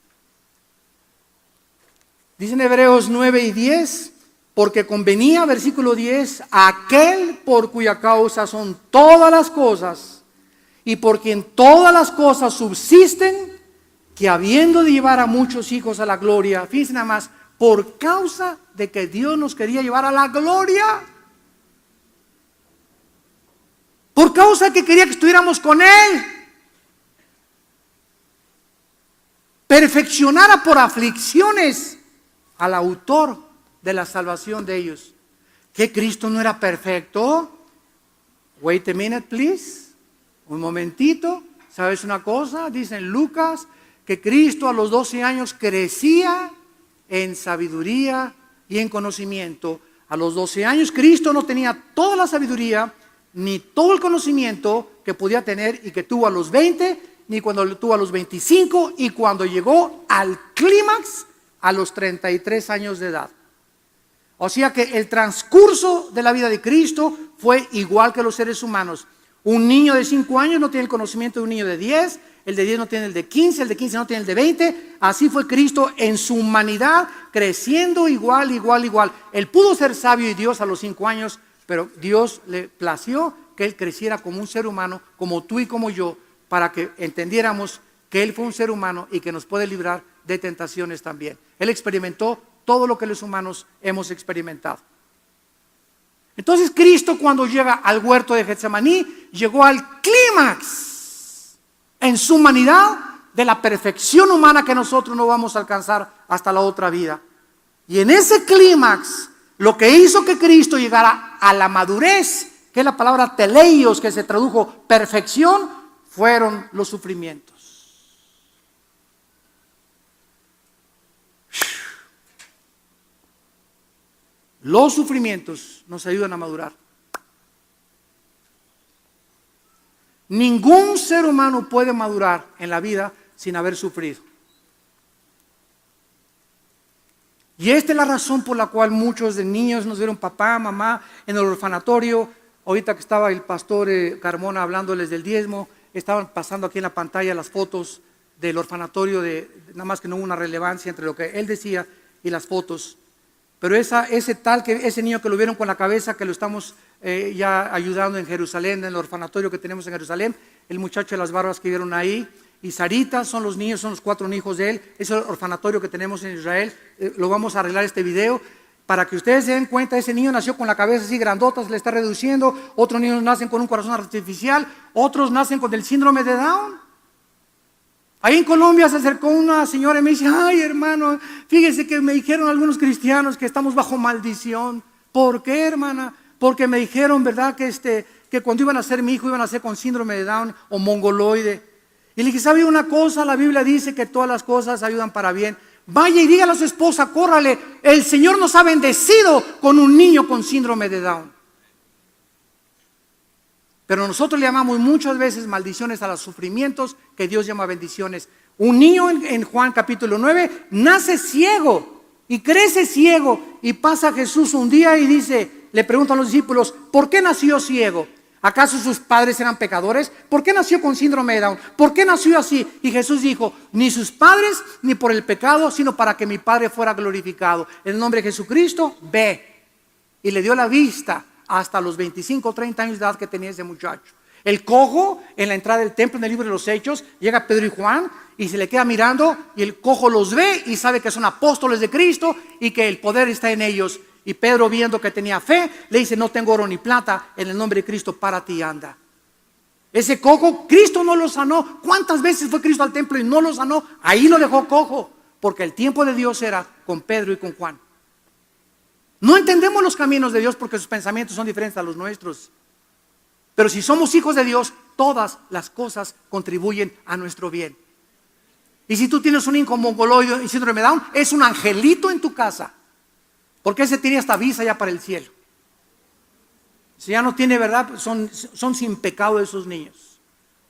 Dicen Hebreos 9 y 10, porque convenía, versículo 10, aquel por cuya causa son todas las cosas y por quien todas las cosas subsisten, que habiendo de llevar a muchos hijos a la gloria, fíjense nada más, por causa de que Dios nos quería llevar a la gloria, por causa de que quería que estuviéramos con Él, perfeccionara por aflicciones al autor de la salvación de ellos. ¿Que Cristo no era perfecto? Wait a minute, please. Un momentito. ¿Sabes una cosa? Dice en Lucas que Cristo a los 12 años crecía en sabiduría y en conocimiento. A los 12 años Cristo no tenía toda la sabiduría ni todo el conocimiento que podía tener y que tuvo a los 20, ni cuando lo tuvo a los 25, y cuando llegó al clímax a los 33 años de edad. O sea que el transcurso de la vida de Cristo fue igual que los seres humanos. Un niño de 5 años no tiene el conocimiento de un niño de 10, el de 10 no tiene el de 15, el de 15 no tiene el de 20. Así fue Cristo en su humanidad, creciendo igual. Él pudo ser sabio y Dios a los 5 años, pero Dios le plació que Él creciera como un ser humano, como tú y como yo, para que entendiéramos que Él fue un ser humano y que nos puede librar de tentaciones también. Él experimentó todo lo que los humanos hemos experimentado. Entonces Cristo, cuando llega al huerto de Getsemaní, llegó al clímax en su humanidad de la perfección humana que nosotros no vamos a alcanzar hasta la otra vida. Y en ese clímax, lo que hizo que Cristo llegara a la madurez, que es la palabra teleios, que se tradujo perfección, fueron los sufrimientos. Los sufrimientos nos ayudan a madurar. Ningún ser humano puede madurar en la vida sin haber sufrido. Y esta es la razón por la cual muchos de niños nos vieron papá, mamá en el orfanatorio. Ahorita que estaba el pastor Carmona hablándoles del diezmo, estaban pasando aquí en la pantalla las fotos del orfanatorio, nada más que no hubo una relevancia entre lo que él decía y las fotos. Pero ese niño que lo vieron con la cabeza, que lo estamos ya ayudando en Jerusalén, en el orfanatorio que tenemos en Jerusalén, el muchacho de las barbas que vieron ahí, y Sarita, son los niños, son los 4 hijos de él, es el orfanatorio que tenemos en Israel. Lo vamos a arreglar este video para que ustedes se den cuenta. Ese niño nació con la cabeza así grandota, se le está reduciendo. Otros niños nacen con un corazón artificial, otros nacen con el síndrome de Down. Ahí en Colombia se acercó una señora y me dice, ay hermano, fíjese que me dijeron algunos cristianos que estamos bajo maldición. ¿Por qué, hermana? Porque me dijeron, ¿verdad? Que cuando iban a ser mi hijo iban a ser con síndrome de Down o mongoloide. Y le dije, ¿sabe una cosa? La Biblia dice que todas las cosas ayudan para bien. Vaya y dígale a su esposa, córrale, el Señor nos ha bendecido con un niño con síndrome de Down. Pero nosotros le llamamos muchas veces maldiciones a los sufrimientos que Dios llama bendiciones. Un niño en Juan capítulo 9 nace ciego y crece ciego, y pasa Jesús un día y dice, le preguntan a los discípulos, ¿por qué nació ciego? ¿Acaso sus padres eran pecadores? ¿Por qué nació con síndrome de Down? ¿Por qué nació así? Y Jesús dijo, ni sus padres ni por el pecado, sino para que mi Padre fuera glorificado. En el nombre de Jesucristo, ve. Y le dio la vista hasta los 25 o 30 años de edad que tenía ese muchacho. El cojo, en la entrada del templo, en el libro de los Hechos, llega Pedro y Juan y se le queda mirando, y el cojo los ve y sabe que son apóstoles de Cristo y que el poder está en ellos. Y Pedro, viendo que tenía fe, le dice, no tengo oro ni plata, en el nombre de Cristo párate y anda. Ese cojo, Cristo no lo sanó. ¿Cuántas veces fue Cristo al templo y no lo sanó? Ahí lo dejó cojo, porque el tiempo de Dios era con Pedro y con Juan. No entendemos los caminos de Dios porque sus pensamientos son diferentes a los nuestros. Pero si somos hijos de Dios, todas las cosas contribuyen a nuestro bien. Y si tú tienes un hijo mongoloide y síndrome de Down, es un angelito en tu casa, porque ese tiene hasta visa ya para el cielo. Si ya no tiene, verdad, son sin pecado esos niños.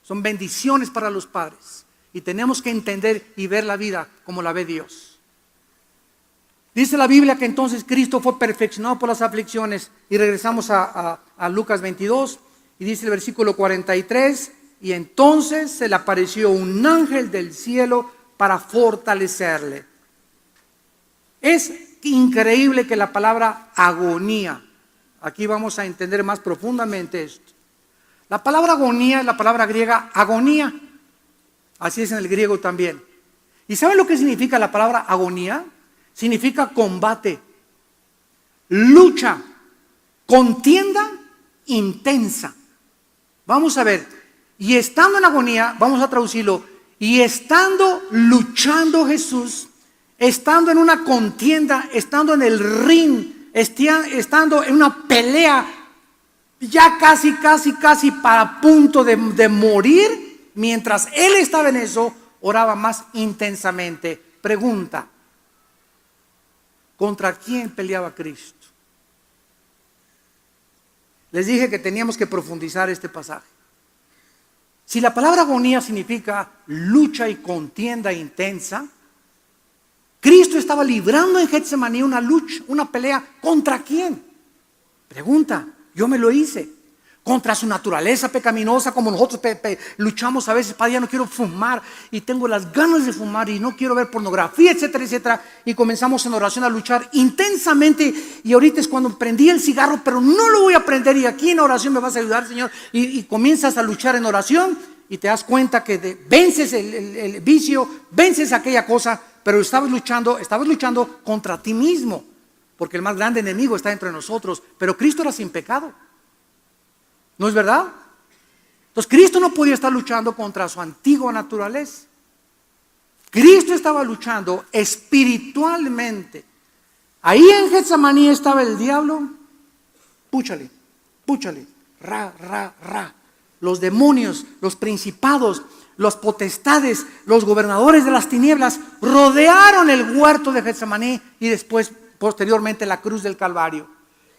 Son bendiciones para los padres. Y tenemos que entender y ver la vida como la ve Dios. Dice la Biblia que entonces Cristo fue perfeccionado por las aflicciones. Y regresamos a Lucas 22. Y dice el versículo 43. Y entonces se le apareció un ángel del cielo para fortalecerle. Es increíble que la palabra agonía, aquí vamos a entender más profundamente esto. La palabra agonía es la palabra griega agonía, así es en el griego también. ¿Y saben lo que significa la palabra agonía? Significa combate, lucha, contienda intensa. Vamos a ver, y estando en agonía, vamos a traducirlo, y estando luchando Jesús, estando en una contienda, estando en el ring, estando en una pelea, ya casi para punto de morir, mientras él estaba en eso, oraba más intensamente. Pregunta, ¿contra quién peleaba Cristo? Les dije que teníamos que profundizar este pasaje. Si la palabra agonía significa lucha y contienda intensa, Cristo estaba librando en Getsemaní una lucha, una pelea. ¿Contra quién? Pregunta, yo me lo hice. Contra su naturaleza pecaminosa, como nosotros luchamos a veces. Padre, ya no quiero fumar y tengo las ganas de fumar y no quiero ver pornografía, etcétera, etcétera. Y comenzamos en oración a luchar intensamente. Y ahorita es cuando prendí el cigarro, pero no lo voy a prender. Y aquí en oración me vas a ayudar, Señor. Y comienzas a luchar en oración y te das cuenta que vences el vicio, vences aquella cosa. Pero estabas luchando contra ti mismo, porque el más grande enemigo está entre nosotros. Pero Cristo era sin pecado, ¿no es verdad? Entonces Cristo no podía estar luchando contra su antigua naturaleza. Cristo estaba luchando espiritualmente. Ahí en Getsemaní estaba el diablo, púchale, ra. Los demonios, los principados, los potestades, los gobernadores de las tinieblas rodearon el huerto de Getsemaní y después, posteriormente, la cruz del Calvario.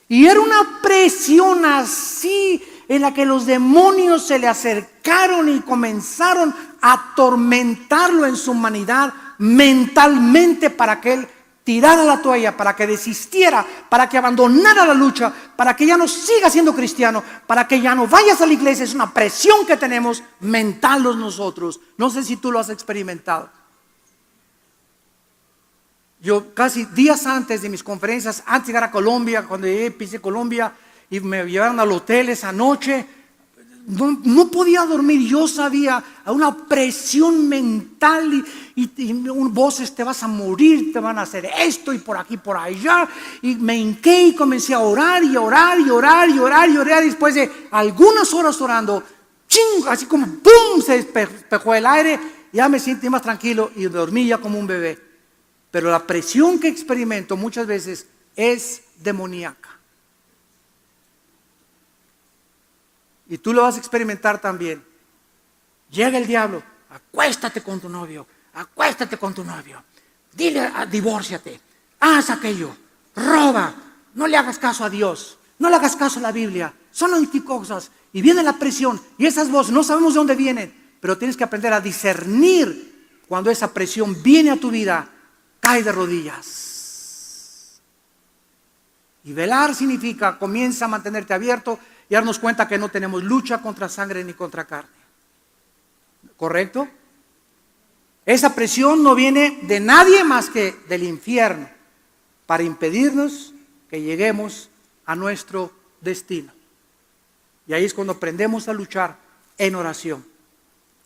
Y era una presión así en la que los demonios se le acercaron y comenzaron a atormentarlo en su humanidad mentalmente para que él tirara la toalla, para que desistiera, para que abandonara la lucha, para que ya no siga siendo cristiano, para que ya no vayas a la iglesia. Es una presión que tenemos mental nosotros. No sé si tú lo has experimentado. Yo casi días antes de mis conferencias, antes de llegar a Colombia, cuando llegué, pisé Colombia y me llevaron al hotel esa noche, no podía dormir. Yo sabía una presión mental y voces, te vas a morir, te van a hacer esto y por aquí, por allá. Y me hinqué y comencé a orar y orar. Después de algunas horas orando, ¡ching!, así como ¡pum!, se despejó el aire. Ya me sentí más tranquilo y dormí ya como un bebé. Pero la presión que experimento muchas veces es demoníaca. Y tú lo vas a experimentar también. Llega el diablo, acuéstate con tu novio, dile, divórciate, haz aquello, roba, no le hagas caso a Dios. No le hagas caso a la Biblia, son anticosas. Y viene la presión, y esas voces no sabemos de dónde vienen, pero tienes que aprender a discernir cuando esa presión viene a tu vida. Cae de rodillas. Y velar significa, comienza a mantenerte abierto y darnos cuenta que no tenemos lucha contra sangre ni contra carne. ¿Correcto? Esa presión no viene de nadie más que del infierno para impedirnos que lleguemos a nuestro destino. Y ahí es cuando aprendemos a luchar en oración.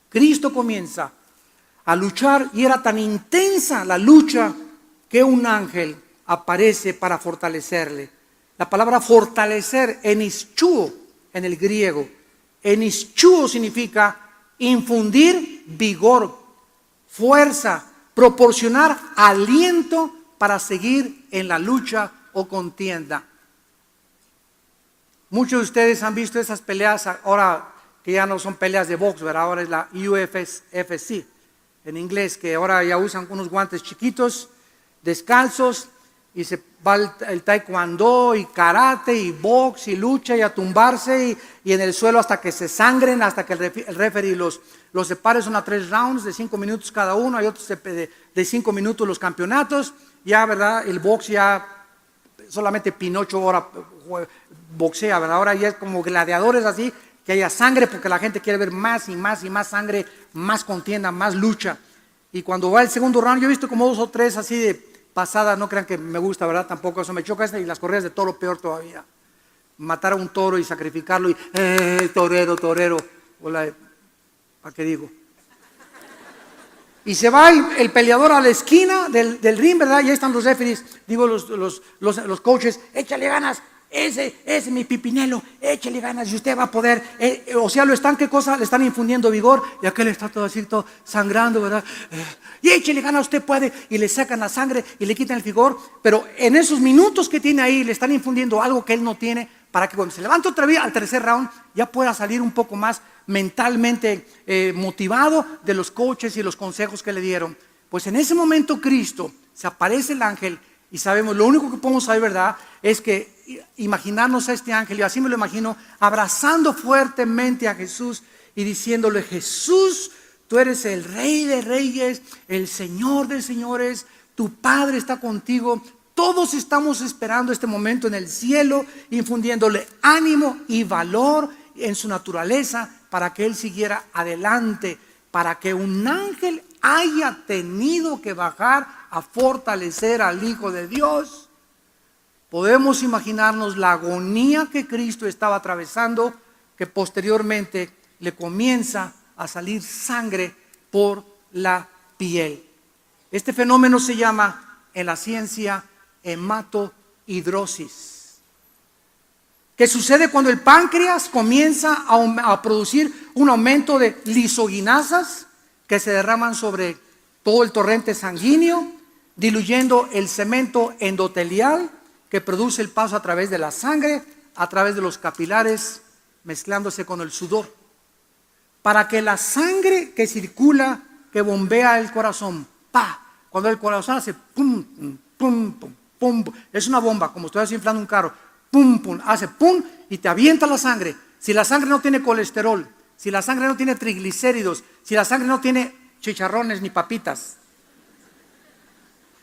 Cristo comienza a luchar y era tan intensa la lucha que un ángel aparece para fortalecerle. La palabra fortalecer, enischuo en el griego. Enischuo significa infundir vigor, fuerza, proporcionar aliento para seguir en la lucha o contienda. Muchos de ustedes han visto esas peleas ahora que ya no son peleas de box, ¿verdad? Ahora es la UFC en inglés, que ahora ya usan unos guantes chiquitos, descalzos, y se va el taekwondo y karate y box y lucha y a tumbarse y en el suelo hasta que se sangren, hasta que el referee los separe. Son a 3 rounds de 5 minutos cada uno. Hay otros de 5 minutos los campeonatos. Ya, ¿verdad? El box ya solamente Pinocho ahora boxea, ¿verdad? Ahora ya es como gladiadores así, que haya sangre porque la gente quiere ver más y más y más sangre, más contienda, más lucha. Y cuando va el segundo round, yo he visto como 2 o 3 así de pasada, no crean que me gusta, ¿verdad? Tampoco eso me choca. Y las corridas de toro peor todavía. Matar a un toro y sacrificarlo y torero, hola, ¿para qué digo? Y se va el peleador a la esquina del ring, ¿verdad? Y ahí están los referees, digo los coaches, échale ganas. Ese es mi Pipinelo, échale ganas y usted va a poder. O sea, ¿qué cosa? Le están infundiendo vigor y aquel está todo así, todo sangrando, ¿verdad? Y échale ganas, usted puede. Y le sacan la sangre y le quitan el vigor. Pero en esos minutos que tiene ahí, le están infundiendo algo que él no tiene para que cuando se levante otra vez al tercer round, ya pueda salir un poco más mentalmente motivado de los coaches y los consejos que le dieron. Pues en ese momento Cristo, se aparece el ángel. Y sabemos, lo único que podemos saber, ¿verdad? Es que imaginarnos a este ángel, y así me lo imagino, abrazando fuertemente a Jesús y diciéndole: Jesús, tú eres el Rey de Reyes, el Señor de Señores, tu Padre está contigo. Todos estamos esperando este momento en el cielo, infundiéndole ánimo y valor en su naturaleza para que Él siguiera adelante, para que un ángel haya tenido que bajar a fortalecer al Hijo de Dios. Podemos imaginarnos la agonía que Cristo estaba atravesando, que posteriormente le comienza a salir sangre por la piel. Este fenómeno se llama en la ciencia hematohidrosis, que sucede cuando el páncreas comienza a producir un aumento de lisoginasas que se derraman sobre todo el torrente sanguíneo, diluyendo el cemento endotelial que produce el paso a través de la sangre, a través de los capilares, mezclándose con el sudor, para que la sangre que circula, que bombea el corazón, cuando el corazón hace pum, pum, pum, pum, es una bomba, como estuvieras inflando un carro, pum, pum, hace pum y te avienta la sangre. Si la sangre no tiene colesterol, si la sangre no tiene triglicéridos, si la sangre no tiene chicharrones ni papitas,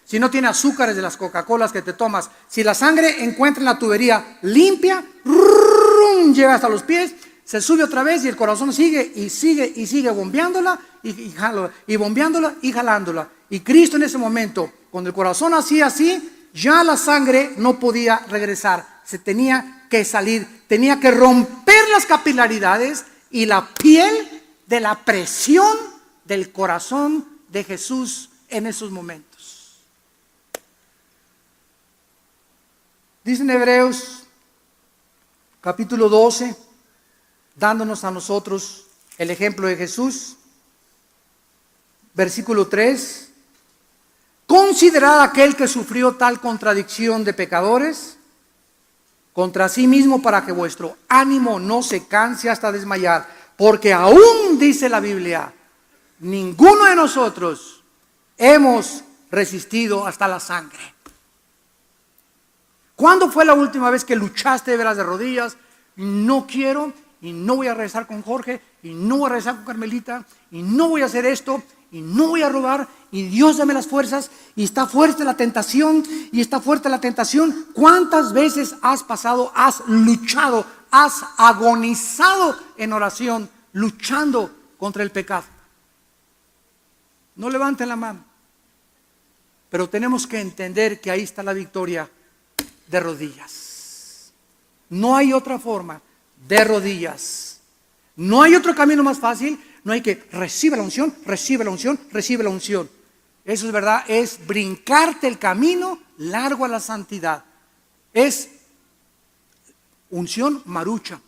si no tiene azúcares de las Coca-Colas que te tomas, si la sangre encuentra en la tubería limpia, llega hasta los pies, se sube otra vez y el corazón sigue y sigue bombeándola y bombeándola y jalándola. Y Cristo en ese momento, cuando el corazón hacía así, ya la sangre no podía regresar, se tenía que salir, tenía que romper las capilaridades y la piel de la presión del corazón de Jesús en esos momentos. Dice en Hebreos capítulo 12, dándonos a nosotros el ejemplo de Jesús, versículo 3: considerad aquel que sufrió tal contradicción de pecadores contra sí mismo, para que vuestro ánimo no se canse hasta desmayar, porque aún, dice la Biblia, ninguno de nosotros hemos resistido hasta la sangre. ¿Cuándo fue la última vez que luchaste de veras de rodillas? No quiero y no voy a regresar con Jorge y no voy a regresar con Carmelita y no voy a hacer esto y no voy a robar y Dios dame las fuerzas y está fuerte la tentación y está fuerte la tentación. ¿Cuántas veces has pasado, has luchado, has agonizado en oración, luchando contra el pecado? No levanten la mano, pero tenemos que entender que ahí está la victoria de rodillas. No hay otra forma, de rodillas. No hay otro camino más fácil. No hay que recibe la unción, recibe la unción, recibe la unción. Eso es verdad, es brincarte el camino largo a la santidad. Es unción marucha.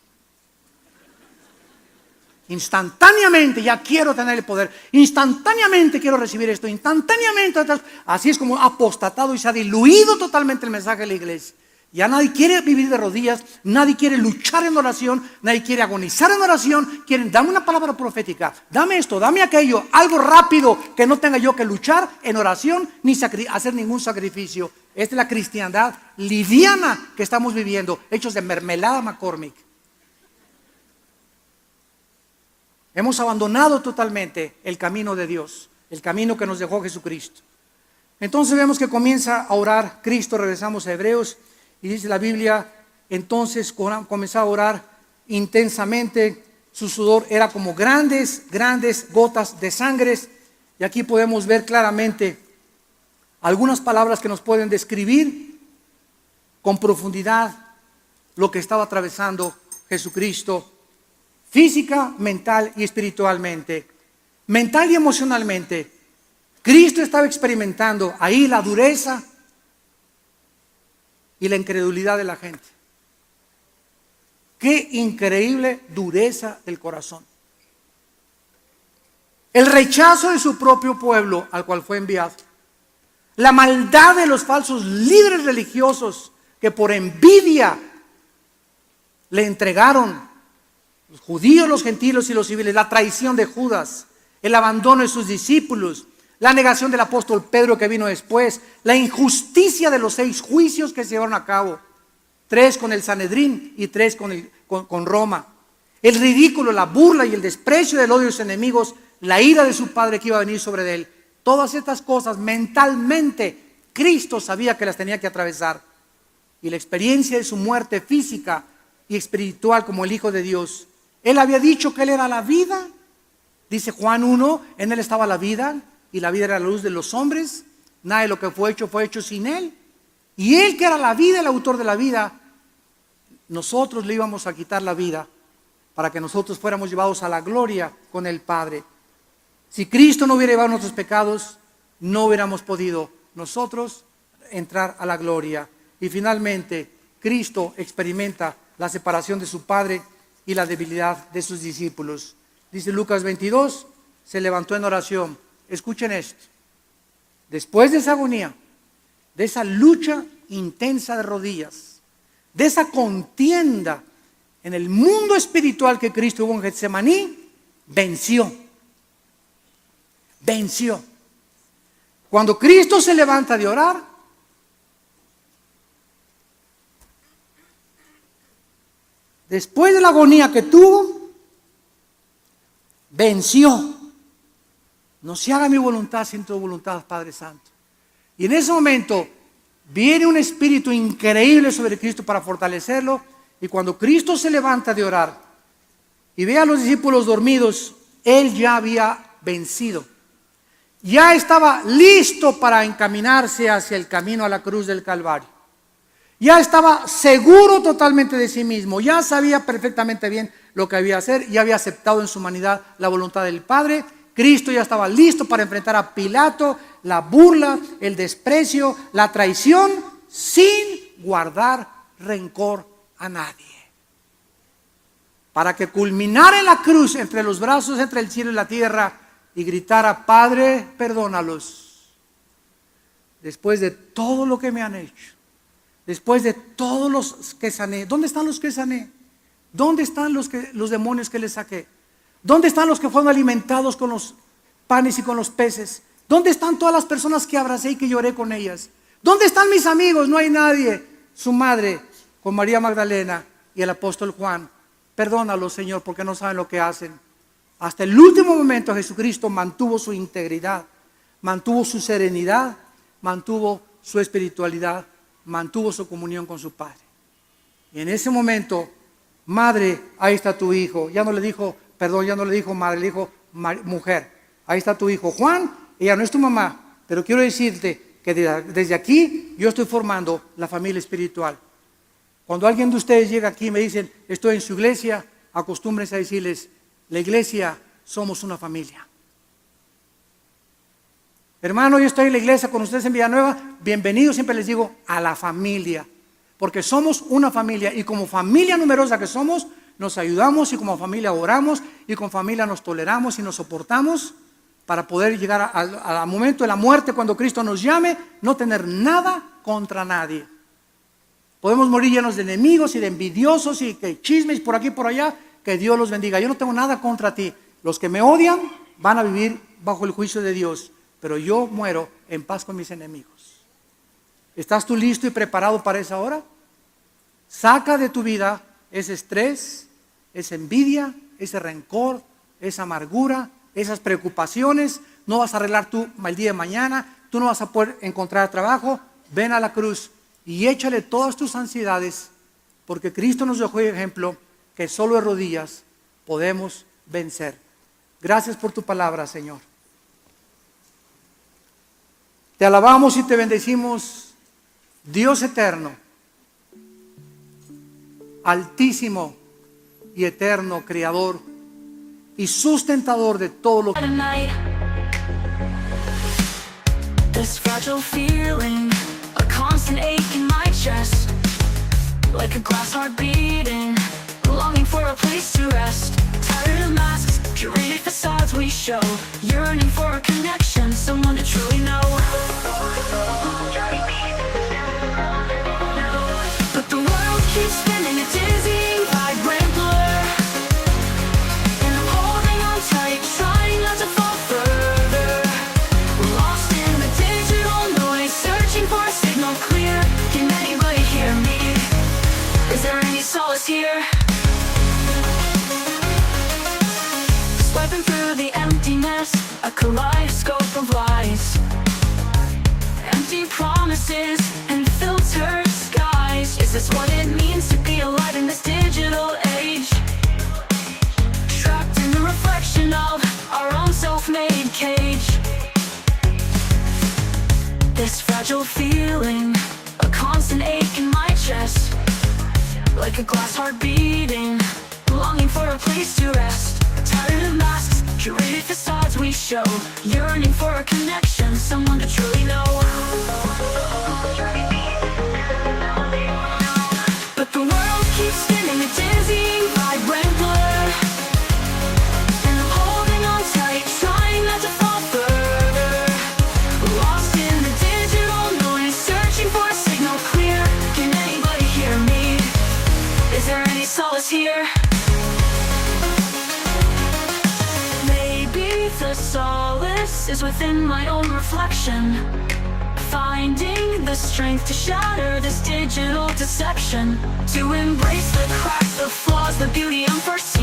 Instantáneamente ya quiero tener el poder, instantáneamente quiero recibir esto, instantáneamente. Así es como ha apostatado y se ha diluido totalmente el mensaje de la iglesia. Ya nadie quiere vivir de rodillas, nadie quiere luchar en oración, nadie quiere agonizar en oración. Quieren, dame una palabra profética, dame esto, dame aquello, algo rápido que no tenga yo que luchar en oración ni hacer ningún sacrificio. Esta es la cristiandad liviana que estamos viviendo, hechos de mermelada McCormick. Hemos abandonado totalmente el camino de Dios, el camino que nos dejó Jesucristo. Entonces vemos que comienza a orar Cristo. Regresamos a Hebreos y dice la Biblia, entonces comenzó a orar intensamente. Su sudor era como grandes gotas de sangre. Y aquí podemos ver claramente algunas palabras que nos pueden describir con profundidad lo que estaba atravesando Jesucristo. Física, mental y espiritualmente. Mental y emocionalmente. Cristo estaba experimentando ahí la dureza y la incredulidad de la gente. Qué increíble dureza del corazón. El rechazo de su propio pueblo al cual fue enviado. La maldad de los falsos líderes religiosos que por envidia le entregaron los judíos, los gentiles y los civiles, la traición de Judas, el abandono de sus discípulos, la negación del apóstol Pedro que vino después, la injusticia de los 6 juicios que se llevaron a cabo, 3 con el Sanedrín y 3 con Roma, el ridículo, la burla y el desprecio del odio de sus enemigos, la ira de su padre que iba a venir sobre él. Todas estas cosas mentalmente Cristo sabía que las tenía que atravesar, y la experiencia de su muerte física y espiritual como el Hijo de Dios. Él había dicho que Él era la vida. Dice Juan 1, en Él estaba la vida y la vida era la luz de los hombres. Nada de lo que fue hecho sin Él. Y Él que era la vida, el autor de la vida, nosotros le íbamos a quitar la vida para que nosotros fuéramos llevados a la gloria con el Padre. Si Cristo no hubiera llevado nuestros pecados, no hubiéramos podido nosotros entrar a la gloria. Y finalmente, Cristo experimenta la separación de su Padre y la debilidad de sus discípulos. Dice Lucas 22, se levantó en oración. Escuchen esto. Después de esa agonía, de esa lucha intensa de rodillas, de esa contienda en el mundo espiritual que Cristo hubo en Getsemaní, venció. Cuando Cristo se levanta de orar, después de la agonía que tuvo, venció. No se haga mi voluntad sino tu voluntad, Padre Santo. Y en ese momento viene un espíritu increíble sobre Cristo para fortalecerlo. Y cuando Cristo se levanta de orar y ve a los discípulos dormidos, Él ya había vencido. Ya estaba listo para encaminarse hacia el camino a la cruz del Calvario. Ya estaba seguro totalmente de sí mismo, ya sabía perfectamente bien lo que había de hacer, ya había aceptado en su humanidad la voluntad del Padre. Cristo ya estaba listo para enfrentar a Pilato, la burla, el desprecio, la traición, sin guardar rencor a nadie. Para que culminara en la cruz, entre los brazos, entre el cielo y la tierra, y gritara: Padre, perdónalos. Después de todo lo que me han hecho, después de todos los que sané. ¿Dónde están los que sané? ¿Dónde están los demonios que les saqué? ¿Dónde están los que fueron alimentados con los panes y con los peces? ¿Dónde están todas las personas que abracé y que lloré con ellas? ¿Dónde están mis amigos? No hay nadie. su madre con María Magdalena y el apóstol Juan. Perdónalos, Señor, porque no saben lo que hacen. Hasta el último momento Jesucristo mantuvo su integridad, mantuvo su serenidad, mantuvo su espiritualidad, mantuvo su comunión con su Padre. Y en ese momento, madre, ahí está tu hijo. Ya no le dijo, perdón, ya no le dijo madre, le dijo mujer. Ahí está tu hijo. Juan, ella no es tu mamá, pero quiero decirte que desde aquí yo estoy formando la familia espiritual. Cuando alguien de ustedes llega aquí y me dicen, estoy en su iglesia, acostúmbrense a decirles, la iglesia somos una familia. Hermano, yo estoy en la iglesia con ustedes en Villanueva, bienvenidos, siempre les digo, a la familia. Porque somos una familia y como familia numerosa que somos, nos ayudamos y como familia oramos y como familia nos toleramos y nos soportamos para poder llegar al momento de la muerte cuando Cristo nos llame, no tener nada contra nadie. Podemos morir llenos de enemigos y de envidiosos y que chismes por aquí y por allá, que Dios los bendiga. Yo no tengo nada contra ti. Los que me odian van a vivir bajo el juicio de Dios, pero yo muero en paz con mis enemigos. ¿Estás tú listo y preparado para esa hora? Saca de tu vida ese estrés, esa envidia, ese rencor, esa amargura, esas preocupaciones. No vas a arreglar tú el día de mañana, tú no vas a poder encontrar trabajo. Ven a la cruz y échale todas tus ansiedades, porque Cristo nos dejó el ejemplo que solo de rodillas podemos vencer. Gracias por tu palabra, Señor. Te alabamos y te bendecimos, Dios eterno, altísimo y eterno, creador y sustentador de todo lo que... This fragile feeling, a constant ache in my chest, like a glass heart beating, longing for a place to rest. Tired of masks, curated facades we show, yearning for a connection, someone to truly know. But the world keeps spinning, a dizzying, vibrant blur, and I'm holding on tight, trying not to fall further. Lost in the digital noise, searching for a signal clear. Can anybody hear me? Is there any solace here? Swiping through the emptiness, a kaleidoscope of lies, empty promises and filtered skies. Is this what it means to be alive in this digital age? Trapped in the reflection of our own self-made cage. This fragile feeling, a constant ache in my chest, like a glass heart beating, longing for a place to rest. Tired of masks, curated facades we show, yearning for a connection, someone to truly know. But the world keeps spinning, a dizzying, vibrant blur, and I'm holding on tight, trying not to fall further. Lost in the digital noise, searching for a signal clear. Can anybody hear me? Is there any solace here? Maybe the solace is within my own reflection, finding the strength to shatter this digital deception, to embrace the cracks, the flaws, the beauty unforeseen.